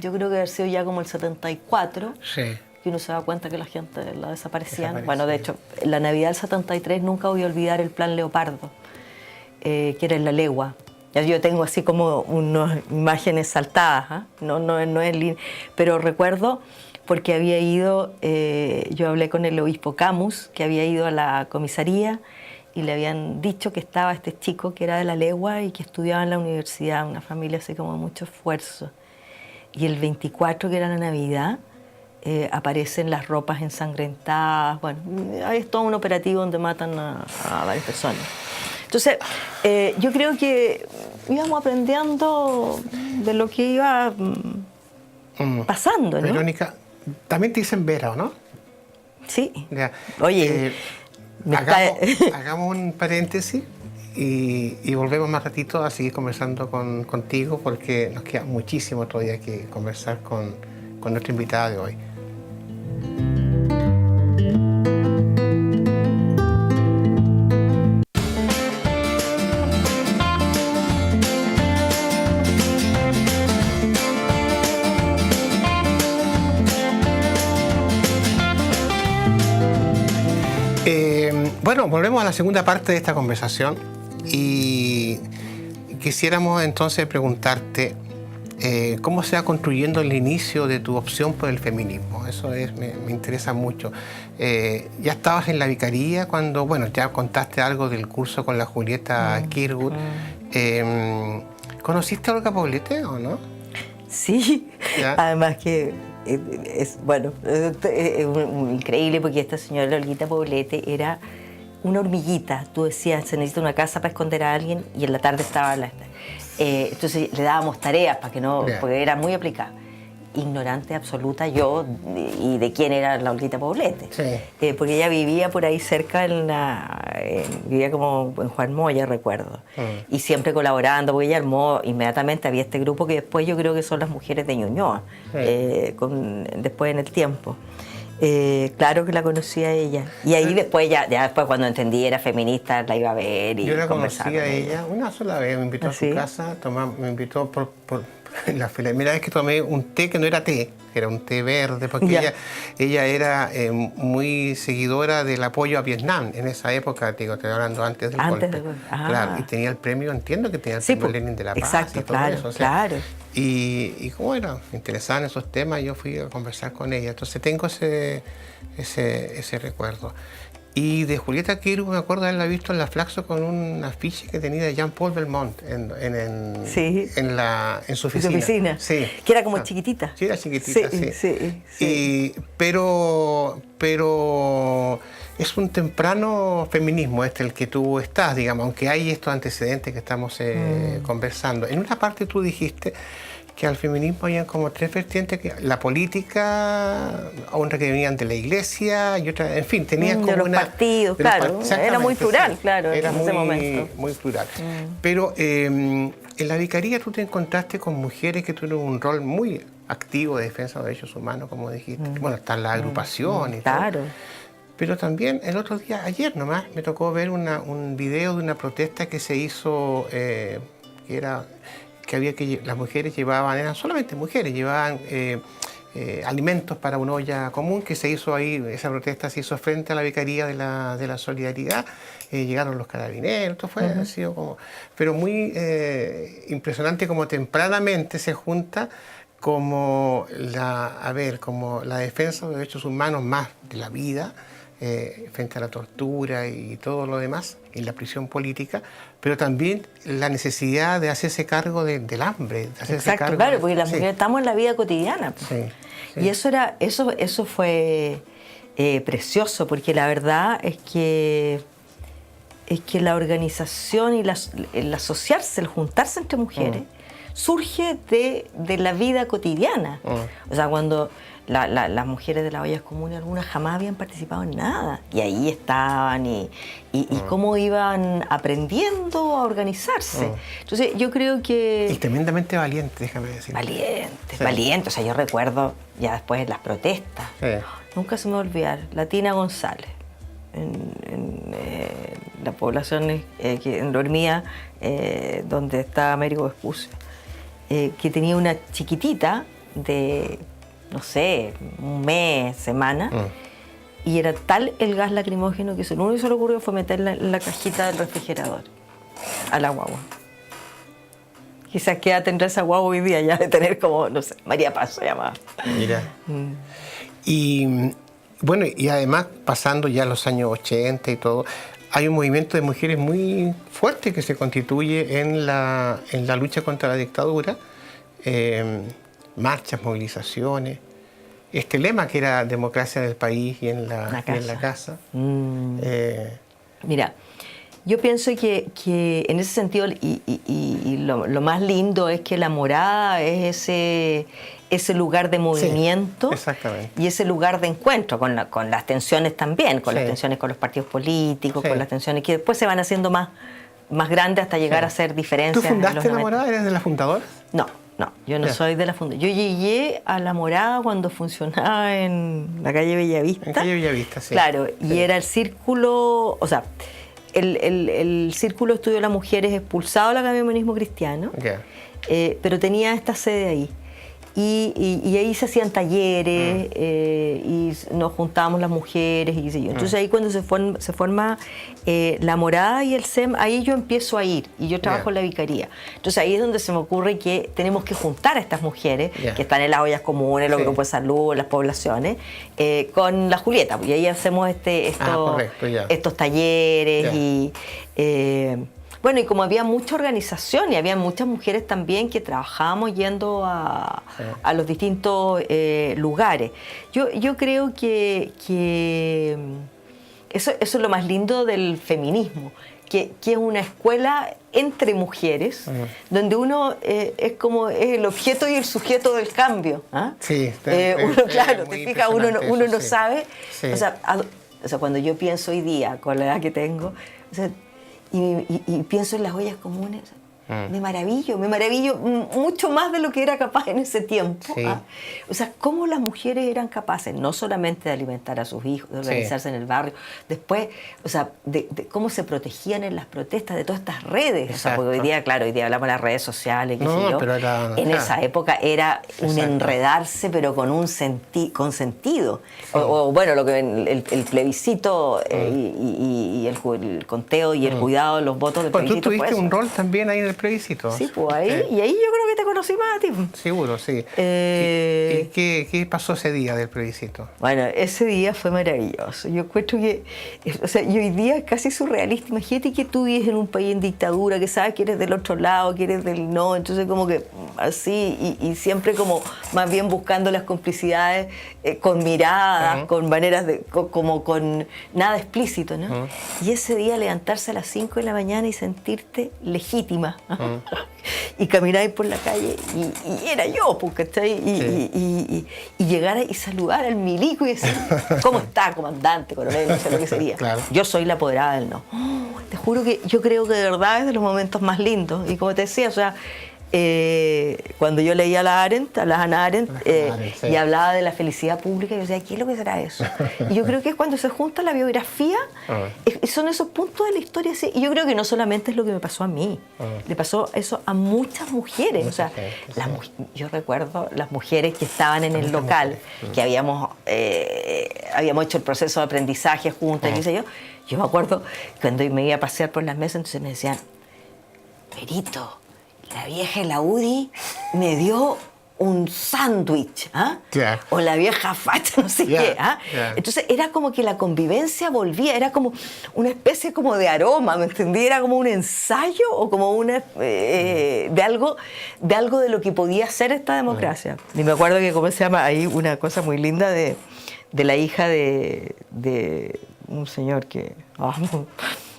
Yo creo que haber sido ya como el 74. Sí. Que uno se da cuenta que la gente la desaparecían. Bueno, de hecho, la Navidad del 73 nunca voy a olvidar el Plan Leopardo, que era en La Legua. Ya yo tengo así como unas imágenes saltadas, no es pero recuerdo porque había ido, yo hablé con el obispo Camus, que había ido a la comisaría y le habían dicho que estaba este chico que era de La Legua y que estudiaba en la universidad, una familia así como de mucho esfuerzo. Y el 24, que era la Navidad, aparecen las ropas ensangrentadas. Bueno, es todo un operativo donde matan a varias personas. Entonces, yo creo que íbamos aprendiendo de lo que iba pasando, ¿no? Verónica, también te dicen Vera, ¿o no? Sí. Ya. Oye, hagamos un paréntesis y volvemos más ratito a seguir conversando contigo porque nos queda muchísimo todavía que conversar con nuestra invitada de hoy. Bueno, volvemos a la segunda parte de esta conversación y quisiéramos entonces preguntarte cómo se va construyendo el inicio de tu opción por el feminismo. Eso me interesa mucho. Ya estabas en la vicaría cuando, bueno, ya contaste algo del curso con la Julieta Kirkwood. ¿Conociste a Olga Poblete o no? Sí, ¿ya? Además que es increíble porque esta señora Olguita Poblete era una hormiguita. Tú decías, se necesita una casa para esconder a alguien y en la tarde estaba entonces le dábamos tareas para que no, porque era muy aplicada. Ignorante absoluta yo y de quién era la Olguita Poblete. Sí. Porque ella vivía por ahí cerca, vivía como en Juan Moya, recuerdo. Y siempre colaborando, porque ella armó inmediatamente, había este grupo que después yo creo que son las mujeres de Ñuñoa, después en el tiempo. Claro que la conocí a ella. Y ahí después, ya después cuando entendí era feminista, la iba a ver y yo la conocí conversar a con ella una sola vez, me invitó a su ¿sí? casa, me invitó por la primera vez que tomé un té que no era té, era un té verde, porque ella era muy seguidora del apoyo a Vietnam en esa época, te estoy hablando antes del golpe. Claro, y tenía el premio, entiendo que tenía el premio Lenin de la Paz. Exacto, y todo claro, eso, o sea, claro. Y como era interesada en esos temas, yo fui a conversar con ella. Entonces tengo ese recuerdo. Y de Julieta Kirby me acuerdo de haberla visto en la Flaxo con un afiche que tenía de Jean-Paul Belmont en su oficina. Sí. Que era como chiquitita. Sí, era chiquitita, sí. Pero es un temprano feminismo el que tú estás, digamos, aunque hay estos antecedentes que estamos conversando. En una parte tú dijiste que al feminismo habían como tres vertientes, que la política, otra que venían de la iglesia y otra, en fin, tenías como de los partidos, claro, era muy plural, claro, era en ese momento. Muy plural. Pero en la vicaría tú te encontraste con mujeres que tuvieron un rol muy activo de defensa de derechos humanos, como dijiste. Bueno, están las agrupaciones y todo. Pero también el otro día, ayer nomás, me tocó ver un video de una protesta que se hizo, las mujeres llevaban, eran solamente mujeres, llevaban alimentos para una olla común que se hizo ahí, esa protesta se hizo frente a la Vicaría de la Solidaridad, llegaron los carabineros, esto fue, ha sido como, pero muy impresionante como tempranamente se junta como la defensa de derechos humanos más de la vida, frente a la tortura y todo lo demás, en la prisión política, pero también la necesidad de hacerse cargo del hambre. Exacto, claro, porque las mujeres estamos en la vida cotidiana. Sí. Y eso fue precioso, porque la verdad es que la organización y el asociarse, el juntarse entre mujeres, surge de la vida cotidiana. O sea, cuando las mujeres de las ollas comunes, algunas jamás habían participado en nada, y ahí estaban y cómo iban aprendiendo a organizarse. Entonces yo creo que... Y tremendamente valiente, déjame decir. Valiente. O sea, yo recuerdo ya después de las protestas, nunca se me va a olvidar, la Tina González, en la población en Dormía, donde está Américo Vespucio, que tenía una chiquitita de, no sé, un mes, semana, y era tal el gas lacrimógeno que lo único que se le ocurrió fue meterla en la cajita del refrigerador a la guagua. Quizás qué edad tendrá esa guagua hoy día, ya de tener como, no sé, María Paz se llamaba. Mira. Y bueno, y además pasando ya los años 80 y todo, hay un movimiento de mujeres muy fuerte que se constituye en la lucha contra la dictadura, marchas, movilizaciones, este lema que era democracia en el país y en la casa. Mira, yo pienso que en ese sentido, y lo más lindo es que la morada es ese lugar de movimiento, y ese lugar de encuentro con las tensiones también, con las tensiones con los partidos políticos, con las tensiones que después se van haciendo más grandes hasta llegar a ser diferencias. ¿Tú fundaste la morada? ¿Eres de las fundadoras? No, yo no soy de la fundación. Yo llegué a la morada cuando funcionaba en la calle Bellavista. En calle Bellavista, sí. Claro, y era el círculo, o sea, el Círculo de Estudio de las Mujeres expulsado del Academianismo Cristiano, pero tenía esta sede ahí. Y ahí se hacían talleres y nos juntábamos las mujeres y qué sé yo. Entonces ahí cuando se forma la morada y el SEM, ahí yo empiezo a ir y yo trabajo en la vicaría. Entonces ahí es donde se me ocurre que tenemos que juntar a estas mujeres que están en las ollas comunes, los grupos de salud, las poblaciones, con la Julieta. Y ahí hacemos estos talleres y... bueno, y como había mucha organización y había muchas mujeres también que trabajábamos yendo a los distintos lugares. Yo creo que eso es lo más lindo del feminismo, que es una escuela entre mujeres, donde uno es como el objeto y el sujeto del cambio. Sí, uno, claro, te fijas, uno no sabe. O sea, cuando yo pienso hoy día, con la edad que tengo, o sea, y pienso en las ollas comunes, Me maravillo mucho más de lo que era capaz en ese tiempo. Sí. O sea, cómo las mujeres eran capaces no solamente de alimentar a sus hijos, de organizarse en el barrio, después, o sea, de cómo se protegían en las protestas de todas estas redes. O sea, porque hoy día, claro, hoy día hablamos de las redes sociales, pero en esa época era un enredarse, pero con un con sentido. O bueno, lo que el plebiscito y el conteo y el cuidado de los votos del plebiscito. Tú tuviste un rol también ahí en el plebiscito. Sí, pues ahí, y ahí yo creo que te conocí más a ti. Seguro, sí. ¿Qué pasó ese día del plebiscito? Bueno, ese día fue maravilloso. Yo encuentro que, o sea, y hoy día es casi surrealista. Imagínate que tú vives en un país en dictadura, que sabes que eres del otro lado, que eres del no, entonces como que así, y siempre como más bien buscando las complicidades con miradas, con maneras de, como con nada explícito, ¿no? Y ese día levantarse a las 5 de la mañana y sentirte legítima. Y caminar por la calle y era yo, ¿cachai? Y llegar y saludar al milico y decir, ¿cómo está, comandante, coronel? No sé lo que sería. Claro. Yo soy la apoderada del no. Te juro que yo creo que de verdad es de los momentos más lindos. Y como te decía, o sea, cuando yo leía a las Hannah Arendt, y hablaba de la felicidad pública, yo decía, ¿qué es lo que será eso? Y yo creo que es cuando se junta la biografía, son esos puntos de la historia así. Y yo creo que no solamente es lo que me pasó a mí, le pasó eso a muchas mujeres. O sea, yo recuerdo las mujeres que estaban en el local, que habíamos hecho el proceso de aprendizaje juntas, qué sé yo. Yo me acuerdo cuando me iba a pasear por las mesas, entonces me decían, Perito, la vieja de la UDI me dio un sándwich, o la vieja facha, no sé qué. Entonces era como que la convivencia volvía, era como una especie como de aroma, ¿me entendí? Era como un ensayo o como una de algo de lo que podía ser esta democracia. Y me acuerdo que, ¿cómo se llama? Hay una cosa muy linda de la hija de un señor que...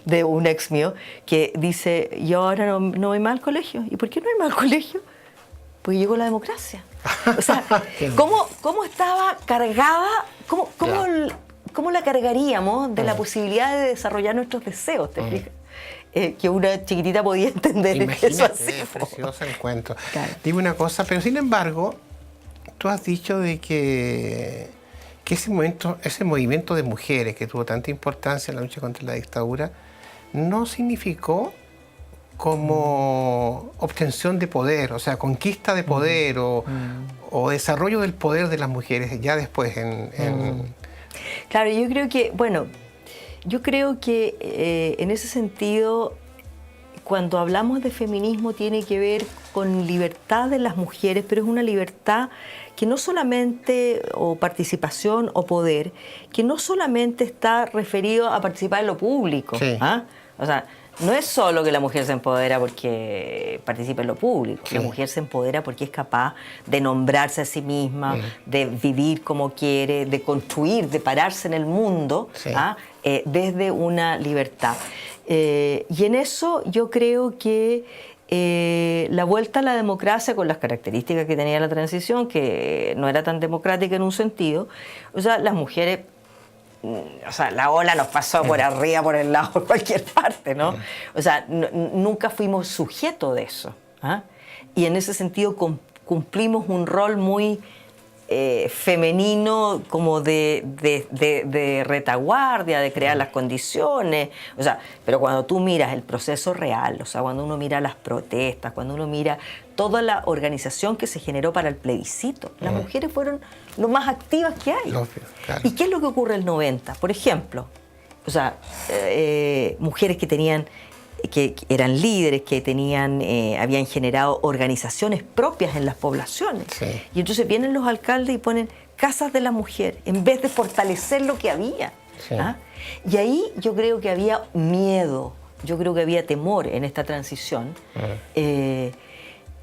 de un ex mío, que dice, yo ahora no voy más al colegio. ¿Y por qué no voy más al colegio? Porque llegó la democracia. O sea, ¿cómo estaba cargada, cómo la cargaríamos de la posibilidad de desarrollar nuestros deseos, te fijas? Que una chiquitita podía entender. Imagínate, eso así. Precioso el cuento. Claro. Dime una cosa, pero sin embargo, tú has dicho de que ese movimiento de mujeres que tuvo tanta importancia en la lucha contra la dictadura, no significó como obtención de poder, o sea, conquista de poder o desarrollo del poder de las mujeres ya después Claro, yo creo que en ese sentido, cuando hablamos de feminismo tiene que ver con libertad de las mujeres, pero es una libertad que no solamente, o participación o poder, que no solamente está referido a participar en lo público. O sea, no es solo que la mujer se empodera porque participa en lo público. La mujer se empodera porque es capaz de nombrarse a sí misma, de vivir como quiere, de construir, de pararse en el mundo desde una libertad. Y en eso yo creo que la vuelta a la democracia, con las características que tenía la transición, que no era tan democrática en un sentido, o sea, las mujeres, o sea, la ola nos pasó por arriba, por el lado, por cualquier parte, ¿no? O sea, nunca fuimos sujetos de eso. Y en ese sentido cumplimos un rol muy femenino, como de retaguardia, de crear las condiciones. O sea, pero cuando tú miras el proceso real, o sea, cuando uno mira las protestas, cuando uno mira toda la organización que se generó para el plebiscito, las mujeres fueron lo más activas que hay. Claro. ¿Y qué es lo que ocurre en el 90? Por ejemplo, o sea, mujeres que eran líderes, que habían generado organizaciones propias en las poblaciones. Y entonces vienen los alcaldes y ponen casas de la mujer, en vez de fortalecer lo que había. Y ahí yo creo que había miedo, yo creo que había temor en esta transición.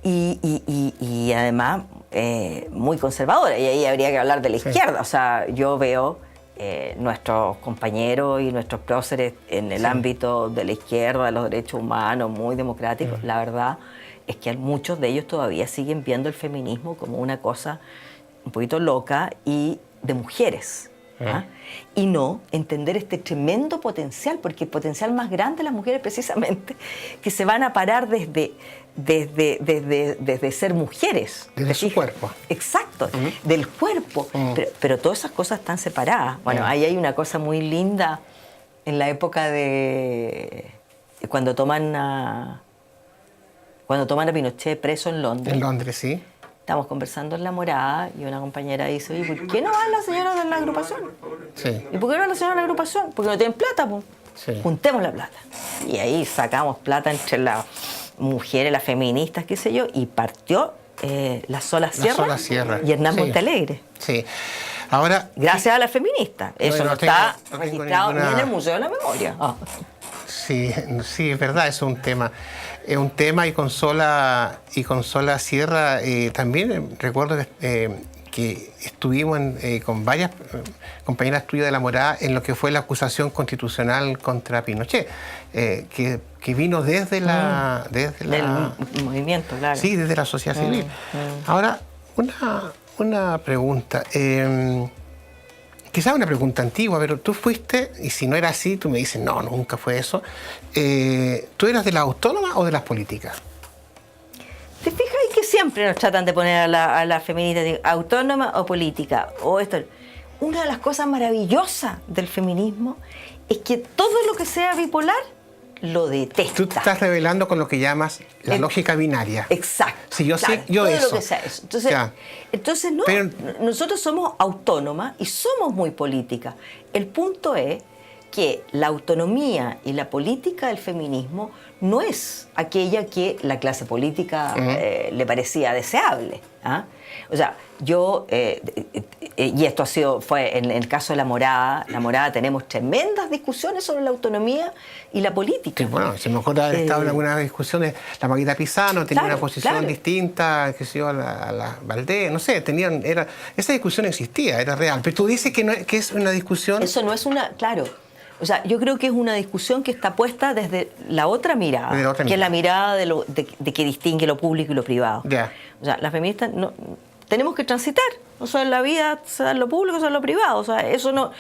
Y además muy conservadora, y ahí habría que hablar de la izquierda. O sea, yo veo nuestros compañeros y nuestros próceres en el ámbito de la izquierda, de los derechos humanos, muy democráticos. La verdad es que muchos de ellos todavía siguen viendo el feminismo como una cosa un poquito loca y de mujeres. ¿ah? Y no entender este tremendo potencial, porque el potencial más grande de las mujeres precisamente que se van a parar desde ser mujeres. Desde su cuerpo. Exacto, del cuerpo. Pero todas esas cosas están separadas. Bueno, ahí hay una cosa muy linda en la época de cuando toman a Pinochet preso en Londres. En Londres, sí. Estamos conversando en La Morada y una compañera dice, oye, ¿por qué no van las señoras de la agrupación? Sí. ¿Y por qué no van las señoras de la agrupación? Porque no tienen plata, pues. Sí. Juntemos la plata. Y ahí sacamos plata entre las mujeres, las feministas, qué sé yo, y partió la Sola Sierra y Hernán Montalegre. Sí. Ahora, gracias a las feministas. Eso no está registrado ninguna... ni en el Museo de la Memoria. Sí, sí, es verdad, es un tema. Es un tema y con Sola Sierra también recuerdo que estuvimos con varias compañeras tuyas de La Morada en lo que fue la acusación constitucional contra Pinochet, que vino desde del movimiento, claro. Sí, desde la sociedad civil. Ahora, una pregunta. Quizás una pregunta antigua, pero tú fuiste, y si no era así, tú me dices, no, nunca fue eso. ¿Tú eras de las autónomas o de las políticas? ¿Te fijas que siempre nos tratan de poner a la feminista autónoma o política? O esto. Una de las cosas maravillosas del feminismo es que todo lo que sea bipolar lo detesta. Tú te estás revelando con lo que llamas la lógica binaria. Exacto. Si yo claro, sé, yo todo eso. Lo que sea eso. Entonces no, pero nosotros somos autónomas y somos muy políticas. El punto es que la autonomía y la política del feminismo no es aquella que la clase política le parecía deseable. ¿Ah? O sea, yo, y esto fue en el caso de La Morada tenemos tremendas discusiones sobre la autonomía y la política. Sí, bueno, se me acuerda haber estado en algunas discusiones, la Maguita Pizano tenía una posición distinta, que se iba a la Valdés, no sé, esa discusión existía, era real, pero tú dices que es una discusión... Eso no es claro. O sea, yo creo que es una discusión que está puesta desde la otra mirada, que es la mirada de que distingue lo público y lo privado. Yeah. O sea, las feministas tenemos que transitar. O sea, en la vida se da lo público, se da lo privado. O sea, eso no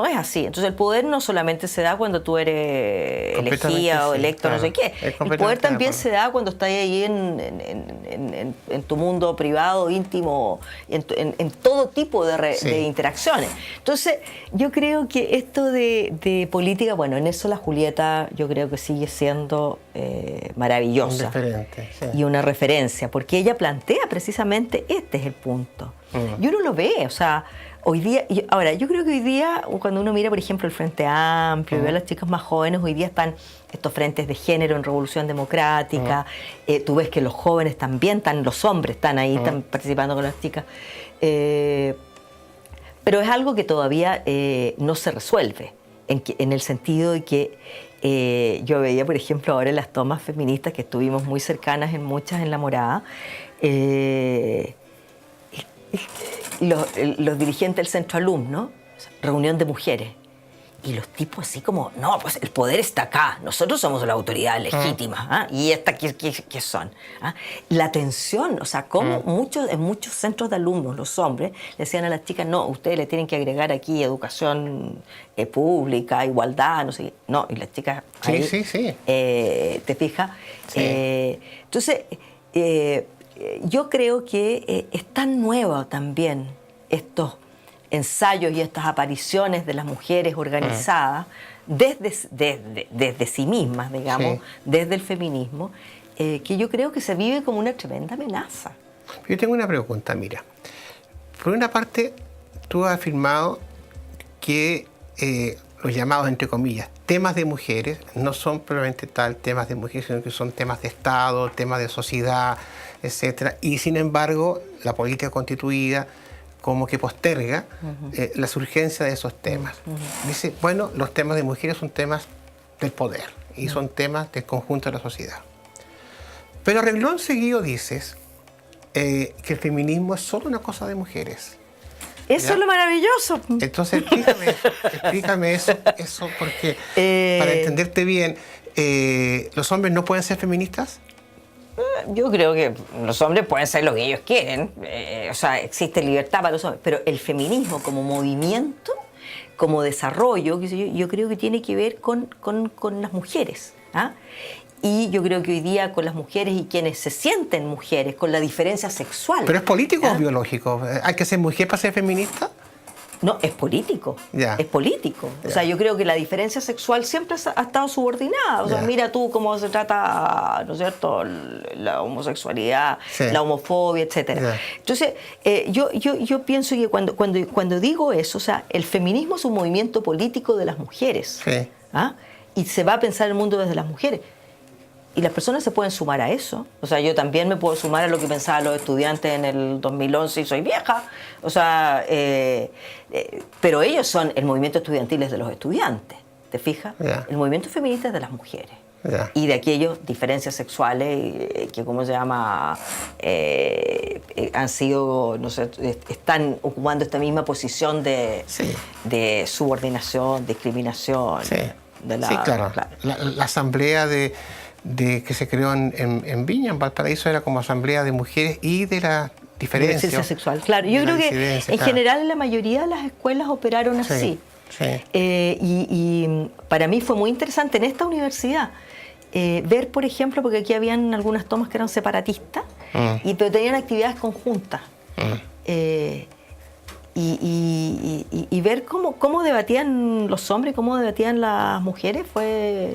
es así. Entonces, el poder no solamente se da cuando tú eres elegida o electo, no sé qué. El poder también se da cuando estás ahí en tu mundo privado, íntimo, en todo tipo de interacciones. Entonces, yo creo que esto de política, bueno, en eso la Julieta yo creo que sigue siendo maravillosa. Un referente, sí. Y una referencia, porque ella plantea precisamente este es el punto. Y uno lo ve, o sea, hoy día, ahora, yo creo que hoy día, cuando uno mira, por ejemplo, el Frente Amplio, y ve a las chicas más jóvenes, hoy día están estos frentes de género en Revolución Democrática, tú ves que los jóvenes también los hombres están ahí, están participando con las chicas, pero es algo que todavía no se resuelve, en el sentido de que yo veía, por ejemplo, ahora en las tomas feministas, que estuvimos muy cercanas en muchas en La Morada, los dirigentes del centro alumno, reunión de mujeres, y los tipos así como, no, pues el poder está acá, nosotros somos la autoridad legítima, y esta ¿qué son? ¿Ah? La tensión, o sea, como en muchos centros de alumnos, los hombres, le decían a las chicas, no, ustedes le tienen que agregar aquí educación pública, igualdad, no sé qué. No, y las chicas ahí, ¿te fijas? Sí. Entonces, yo creo que es tan nueva también estos ensayos y estas apariciones de las mujeres organizadas desde sí mismas, digamos, desde el feminismo, que yo creo que se vive como una tremenda amenaza. Yo tengo una pregunta, mira. Por una parte, tú has afirmado que los llamados, entre comillas, temas de mujeres no son probablemente tal temas de mujeres, sino que son temas de Estado, temas de sociedad, etc. Y sin embargo, la política constituida como que posterga la surgencia de esos temas. Dice, bueno, los temas de mujeres son temas del poder y son temas del conjunto de la sociedad. Pero a renglón seguido dices que el feminismo es solo una cosa de mujeres. Eso es lo maravilloso. Entonces explícame eso porque para entenderte bien, ¿los hombres no pueden ser feministas? Yo creo que los hombres pueden ser lo que ellos quieren, o sea, existe libertad para los hombres, pero el feminismo como movimiento como desarrollo, qué sé yo creo que tiene que ver con las mujeres. ¿Ah? Y yo creo que hoy día con las mujeres y quienes se sienten mujeres, con la diferencia sexual. ¿Pero es político ¿Ah? o biológico? ¿Hay que ser mujer para ser feminista? No, es político. Ya. Es político. Ya. O sea, yo creo que la diferencia sexual siempre ha estado subordinada. O sea, Ya. mira tú cómo se trata, ¿no es cierto?, la homosexualidad, Sí. la homofobia, etcétera. Ya. Entonces, yo pienso que cuando digo eso, o sea, el feminismo es un movimiento político de las mujeres. Sí. ¿Ah? Y se va a pensar el mundo desde las mujeres. Y las personas se pueden sumar a eso. O sea, yo también me puedo sumar a lo que pensaban los estudiantes en el 2011 y soy vieja. O sea, pero ellos son el movimiento estudiantil es de los estudiantes, ¿te fijas? Yeah. El movimiento feminista es de las mujeres. Yeah. Y de aquellos diferencias sexuales que, ¿cómo se llama? Han sido, no sé, están ocupando esta misma posición de subordinación, discriminación. Sí, sí, claro. La asamblea que se creó en Viña, en Valparaíso, era como asamblea de mujeres y de la diferencia sexual. Claro, yo creo que en general la mayoría de las escuelas operaron así. Sí. Y para mí fue muy interesante en esta universidad ver, por ejemplo, porque aquí habían algunas tomas que eran separatistas, pero tenían actividades conjuntas. Y ver cómo debatían los hombres, cómo debatían las mujeres fue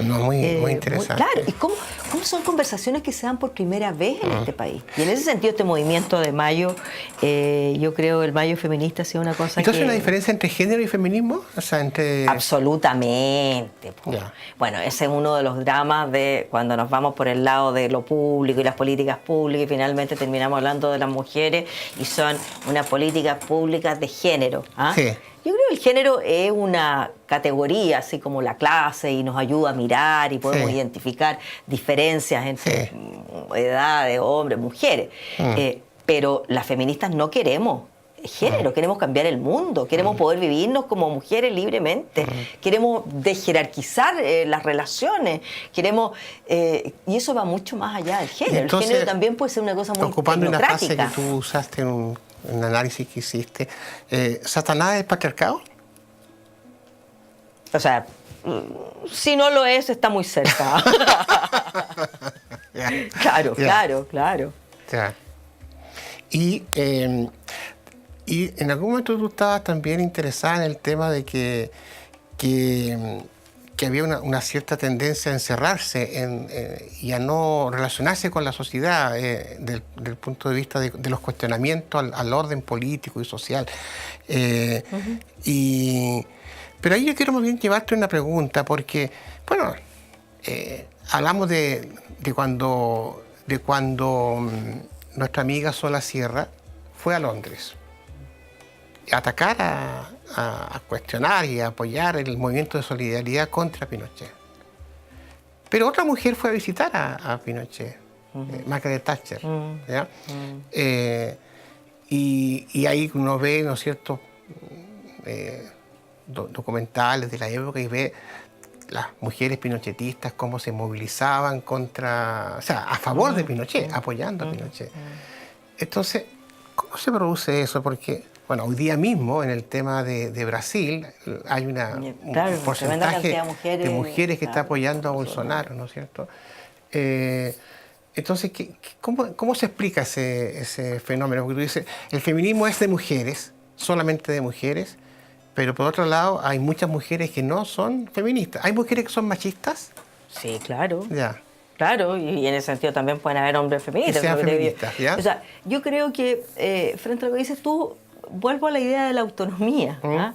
muy interesante. Claro, y cómo son conversaciones que se dan por primera vez en este país. Y en ese sentido este movimiento de mayo, yo creo el mayo feminista ha sido una cosa ¿Entonces una diferencia entre género y feminismo? O sea, entre... Absolutamente. Ya. Bueno, ese es uno de los dramas de cuando nos vamos por el lado de lo público y las políticas públicas y finalmente terminamos hablando de las mujeres y son unas políticas públicas de género. ¿Ah? Sí. Yo creo que el género es una categoría, así como la clase, y nos ayuda a mirar y podemos identificar diferencias entre edades, hombres, mujeres. Pero las feministas no queremos género, queremos cambiar el mundo, queremos poder vivirnos como mujeres libremente, queremos desjerarquizar las relaciones, queremos y eso va mucho más allá del género. Entonces, el género también puede ser una cosa muy ocupando una frase tecnocrática. que tú usaste en un análisis que hiciste, ¿Satanás es patriarcado? O sea, si no lo es, está muy cerca. Claro. Ya. Y en algún momento tú estabas también interesada en el tema de que había una cierta tendencia a encerrarse y a no relacionarse con la sociedad del punto de vista de los cuestionamientos al orden político y social. Pero ahí yo quiero más bien llevarte una pregunta, porque, bueno, hablamos de cuando nuestra amiga Sola Sierra fue a Londres a atacar, a cuestionar y a apoyar el movimiento de solidaridad contra Pinochet. Pero otra mujer fue a visitar a Pinochet, Margaret Thatcher. ¿Ya? Y ahí uno ve, ¿no es cierto?, documentales de la época y ve las mujeres pinochetistas cómo se movilizaban contra, o sea, a favor de Pinochet, apoyando a Pinochet. Entonces, ¿cómo se produce eso? Porque, bueno, hoy día mismo en el tema de Brasil hay un porcentaje de mujeres que está apoyando a Bolsonaro, ¿no es cierto? Entonces, ¿cómo se explica ese fenómeno? Porque tú dices, el feminismo es de mujeres, solamente de mujeres, pero por otro lado hay muchas mujeres que no son feministas. ¿Hay mujeres que son machistas? Sí, claro. Ya. Claro, y en ese sentido también pueden haber hombres feministas. Que sean feministas, ¿ya? O sea, yo creo que, frente a lo que dices tú, vuelvo a la idea de la autonomía. ¿Ah?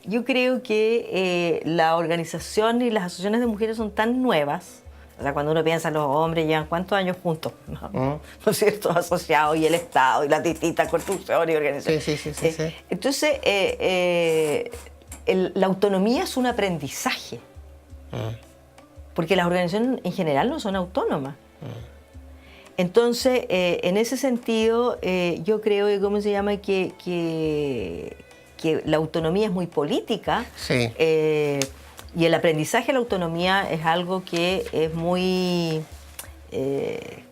Yo creo que la organización y las asociaciones de mujeres son tan nuevas. O sea, cuando uno piensa en los hombres, llevan ¿cuántos años juntos? ¿No es cierto? Asociados, y el Estado, y las distintas construcciones y organizaciones. Sí. Entonces, la autonomía es un aprendizaje. Porque las organizaciones en general no son autónomas. Entonces, en ese sentido, yo creo que, ¿cómo se llama? Que la autonomía es muy política. Sí. Y el aprendizaje de la autonomía es algo que es muy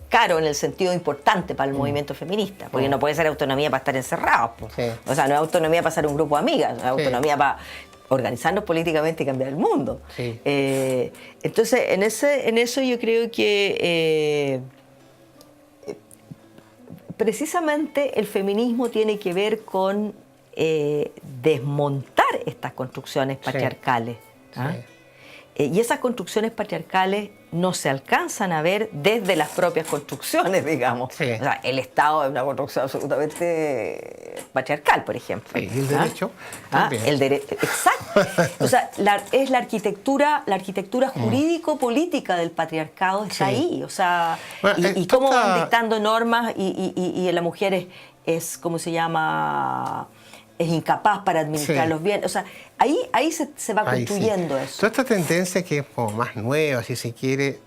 caro en el sentido importante para el movimiento feminista, porque no puede ser autonomía para estar encerrados. Sí. O sea, no es autonomía para ser un grupo de amigas, es autonomía organizarnos políticamente y cambiar el mundo. Sí. Entonces, en eso yo creo que precisamente el feminismo tiene que ver con desmontar estas construcciones patriarcales. ¿Ah? Sí. Y esas construcciones patriarcales no se alcanzan a ver desde las propias construcciones, digamos. Sí. O sea, el Estado es una construcción absolutamente patriarcal, por ejemplo. Sí, y el derecho también. Exacto. O sea, es la arquitectura jurídico-política del patriarcado está ahí. O sea, Bueno, y cómo van dictando normas y la mujer es ¿cómo se llama? Es incapaz para administrar los bienes. O sea, ahí se va construyendo eso. Toda esta tendencia que es como más nueva, si se quiere,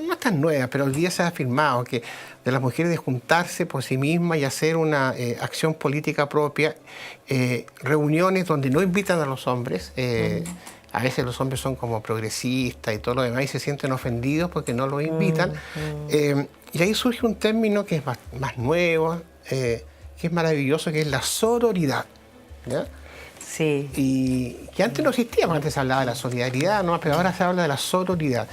no es tan nueva, pero hoy día se ha afirmado que de las mujeres de juntarse por sí mismas y hacer una acción política propia, reuniones donde no invitan a los hombres. A veces los hombres son como progresistas y todo lo demás y se sienten ofendidos porque no los invitan. Y ahí surge un término que es más nuevo, que es maravilloso, que es la sororidad. ¿Ya? Sí. Y que antes no existía, porque antes se hablaba de la solidaridad, ¿no? Pero ahora se habla de la sororidad.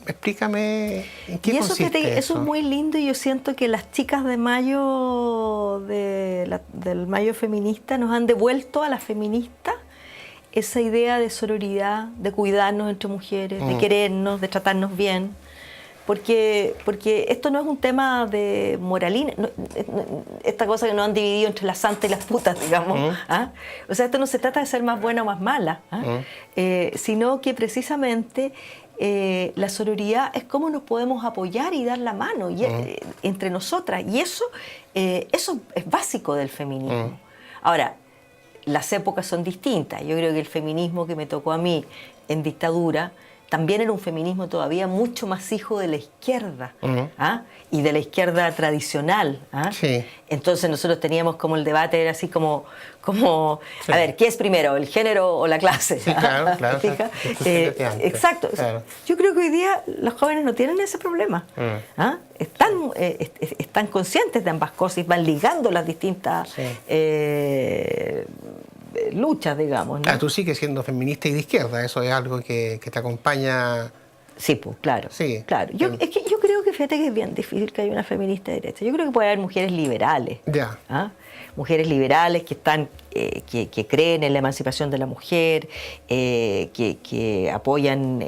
Explícame en qué consiste eso es muy lindo y yo siento que las chicas de mayo, del mayo feminista, nos han devuelto a las feministas esa idea de sororidad, de cuidarnos entre mujeres, de querernos, de tratarnos bien. Porque esto no es un tema de moralina, esta cosa que nos han dividido entre las santas y las putas, digamos. ¿Ah? O sea, esto no se trata de ser más buena o más mala, sino que precisamente la sororidad es cómo nos podemos apoyar y dar la mano entre nosotras. Y eso es básico del feminismo. Ahora, las épocas son distintas. Yo creo que el feminismo que me tocó a mí en dictadura también era un feminismo todavía mucho más hijo de la izquierda, y de la izquierda tradicional. Sí. Entonces nosotros teníamos como el debate, era así como a ver, ¿qué es primero, el género o la clase? Sí, claro. Exacto. Claro. Yo creo que hoy día los jóvenes no tienen ese problema. Están conscientes de ambas cosas y van ligando las distintas luchas, digamos, ¿no? Tú sigues siendo feminista y de izquierda, eso es algo que te acompaña. Sí, pues, claro. Sí. Claro. Es que yo creo que fíjate que es bien difícil que haya una feminista de derecha. Yo creo que puede haber mujeres liberales. Ya. Mujeres liberales que están, que creen en la emancipación de la mujer, que apoyan,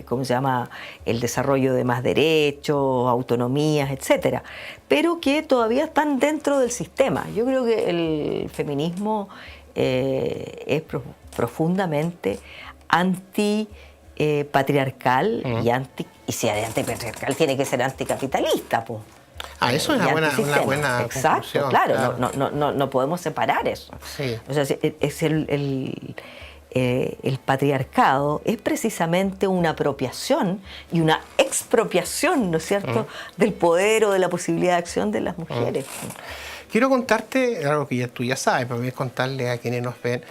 ¿cómo se llama?, el desarrollo de más derechos, autonomías, etcétera, pero que todavía están dentro del sistema. Yo creo que el feminismo es profundamente antipatriarcal y si es antipatriarcal tiene que ser anticapitalista, pues. Eso es una buena Exacto, conclusión, claro. No podemos separar eso. Sí. O sea, es el patriarcado es precisamente una apropiación y una expropiación, ¿no es cierto?, del poder o de la posibilidad de acción de las mujeres. Quiero contarte algo que tú ya sabes, pero voy a contarle a quienes nos ven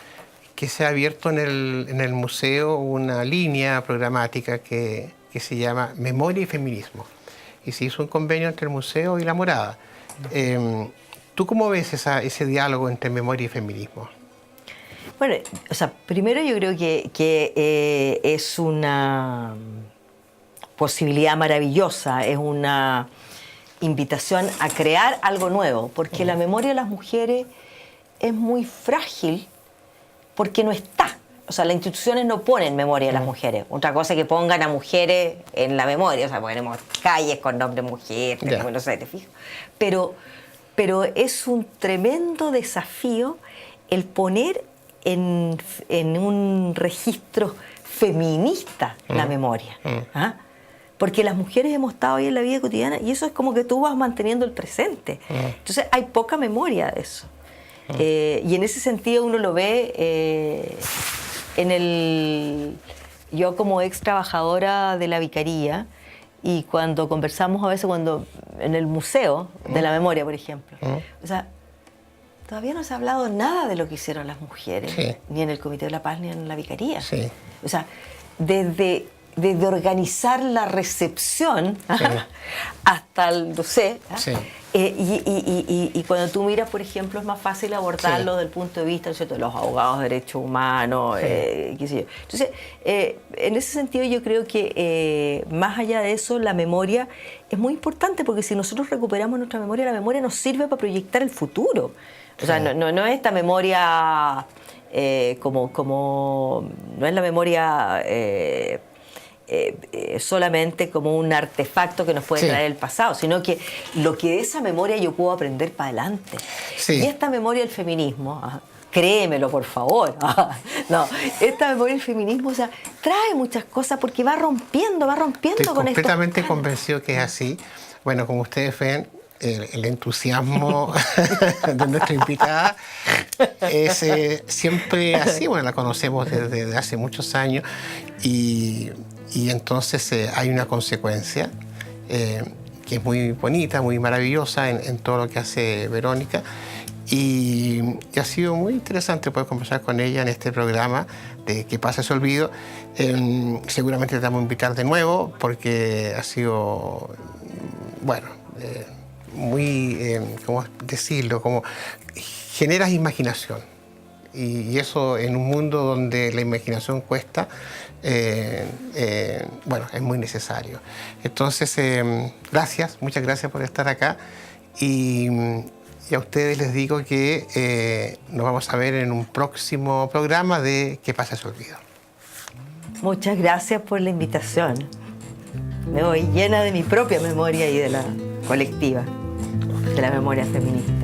que se ha abierto en el museo una línea programática que se llama Memoria y Feminismo. Y se hizo un convenio entre el museo y la Morada. ¿Tú cómo ves ese diálogo entre memoria y feminismo? Bueno, o sea, primero yo creo que es una posibilidad maravillosa, es una invitación a crear algo nuevo, porque la memoria de las mujeres es muy frágil porque no está. O sea, las instituciones no ponen memoria de las mujeres. Otra cosa es que pongan a mujeres en la memoria. O sea, ponemos calles con nombre mujer, no sé, te fijo. Pero es un tremendo desafío el poner en un registro feminista la memoria. Porque las mujeres hemos estado ahí en la vida cotidiana y eso es como que tú vas manteniendo el presente. Entonces hay poca memoria de eso. Y en ese sentido uno lo ve... yo como ex trabajadora de la vicaría y cuando conversamos a veces en el museo de la memoria, por ejemplo, o sea, todavía no se ha hablado nada de lo que hicieron las mujeres, ni en el Comité de la Paz ni en la vicaría. O sea, desde organizar la recepción hasta el, no sé, Y cuando tú miras, por ejemplo, es más fácil abordarlo desde el punto de vista, ¿no es cierto?, de los abogados de derechos humanos, qué sé yo. Entonces, en ese sentido yo creo que más allá de eso, la memoria es muy importante, porque si nosotros recuperamos nuestra memoria, la memoria nos sirve para proyectar el futuro. O sea, no es esta memoria no es la memoria solamente como un artefacto que nos puede traer el pasado, sino que lo que de esa memoria yo puedo aprender para adelante. Y esta memoria del feminismo, créemelo por favor, no, esta memoria del feminismo, o sea, trae muchas cosas porque va rompiendo Estoy con esto. completamente convencido que es así. Bueno, como ustedes ven, el entusiasmo de nuestra invitada es siempre así. Bueno, la conocemos desde hace muchos años y entonces hay una consecuencia que es muy bonita, muy maravillosa en todo lo que hace Verónica. Y ha sido muy interesante poder conversar con ella en este programa de Que pasa ese olvido. Seguramente te vamos a invitar de nuevo porque ha sido, bueno, muy, ¿cómo decirlo? Como generas imaginación. Y eso en un mundo donde la imaginación cuesta, bueno, es muy necesario. Entonces, gracias, muchas gracias por estar acá. Y a ustedes les digo que nos vamos a ver en un próximo programa de Que pasa ese olvido. Muchas gracias por la invitación. Me voy llena de mi propia memoria y de la colectiva, de la memoria feminista.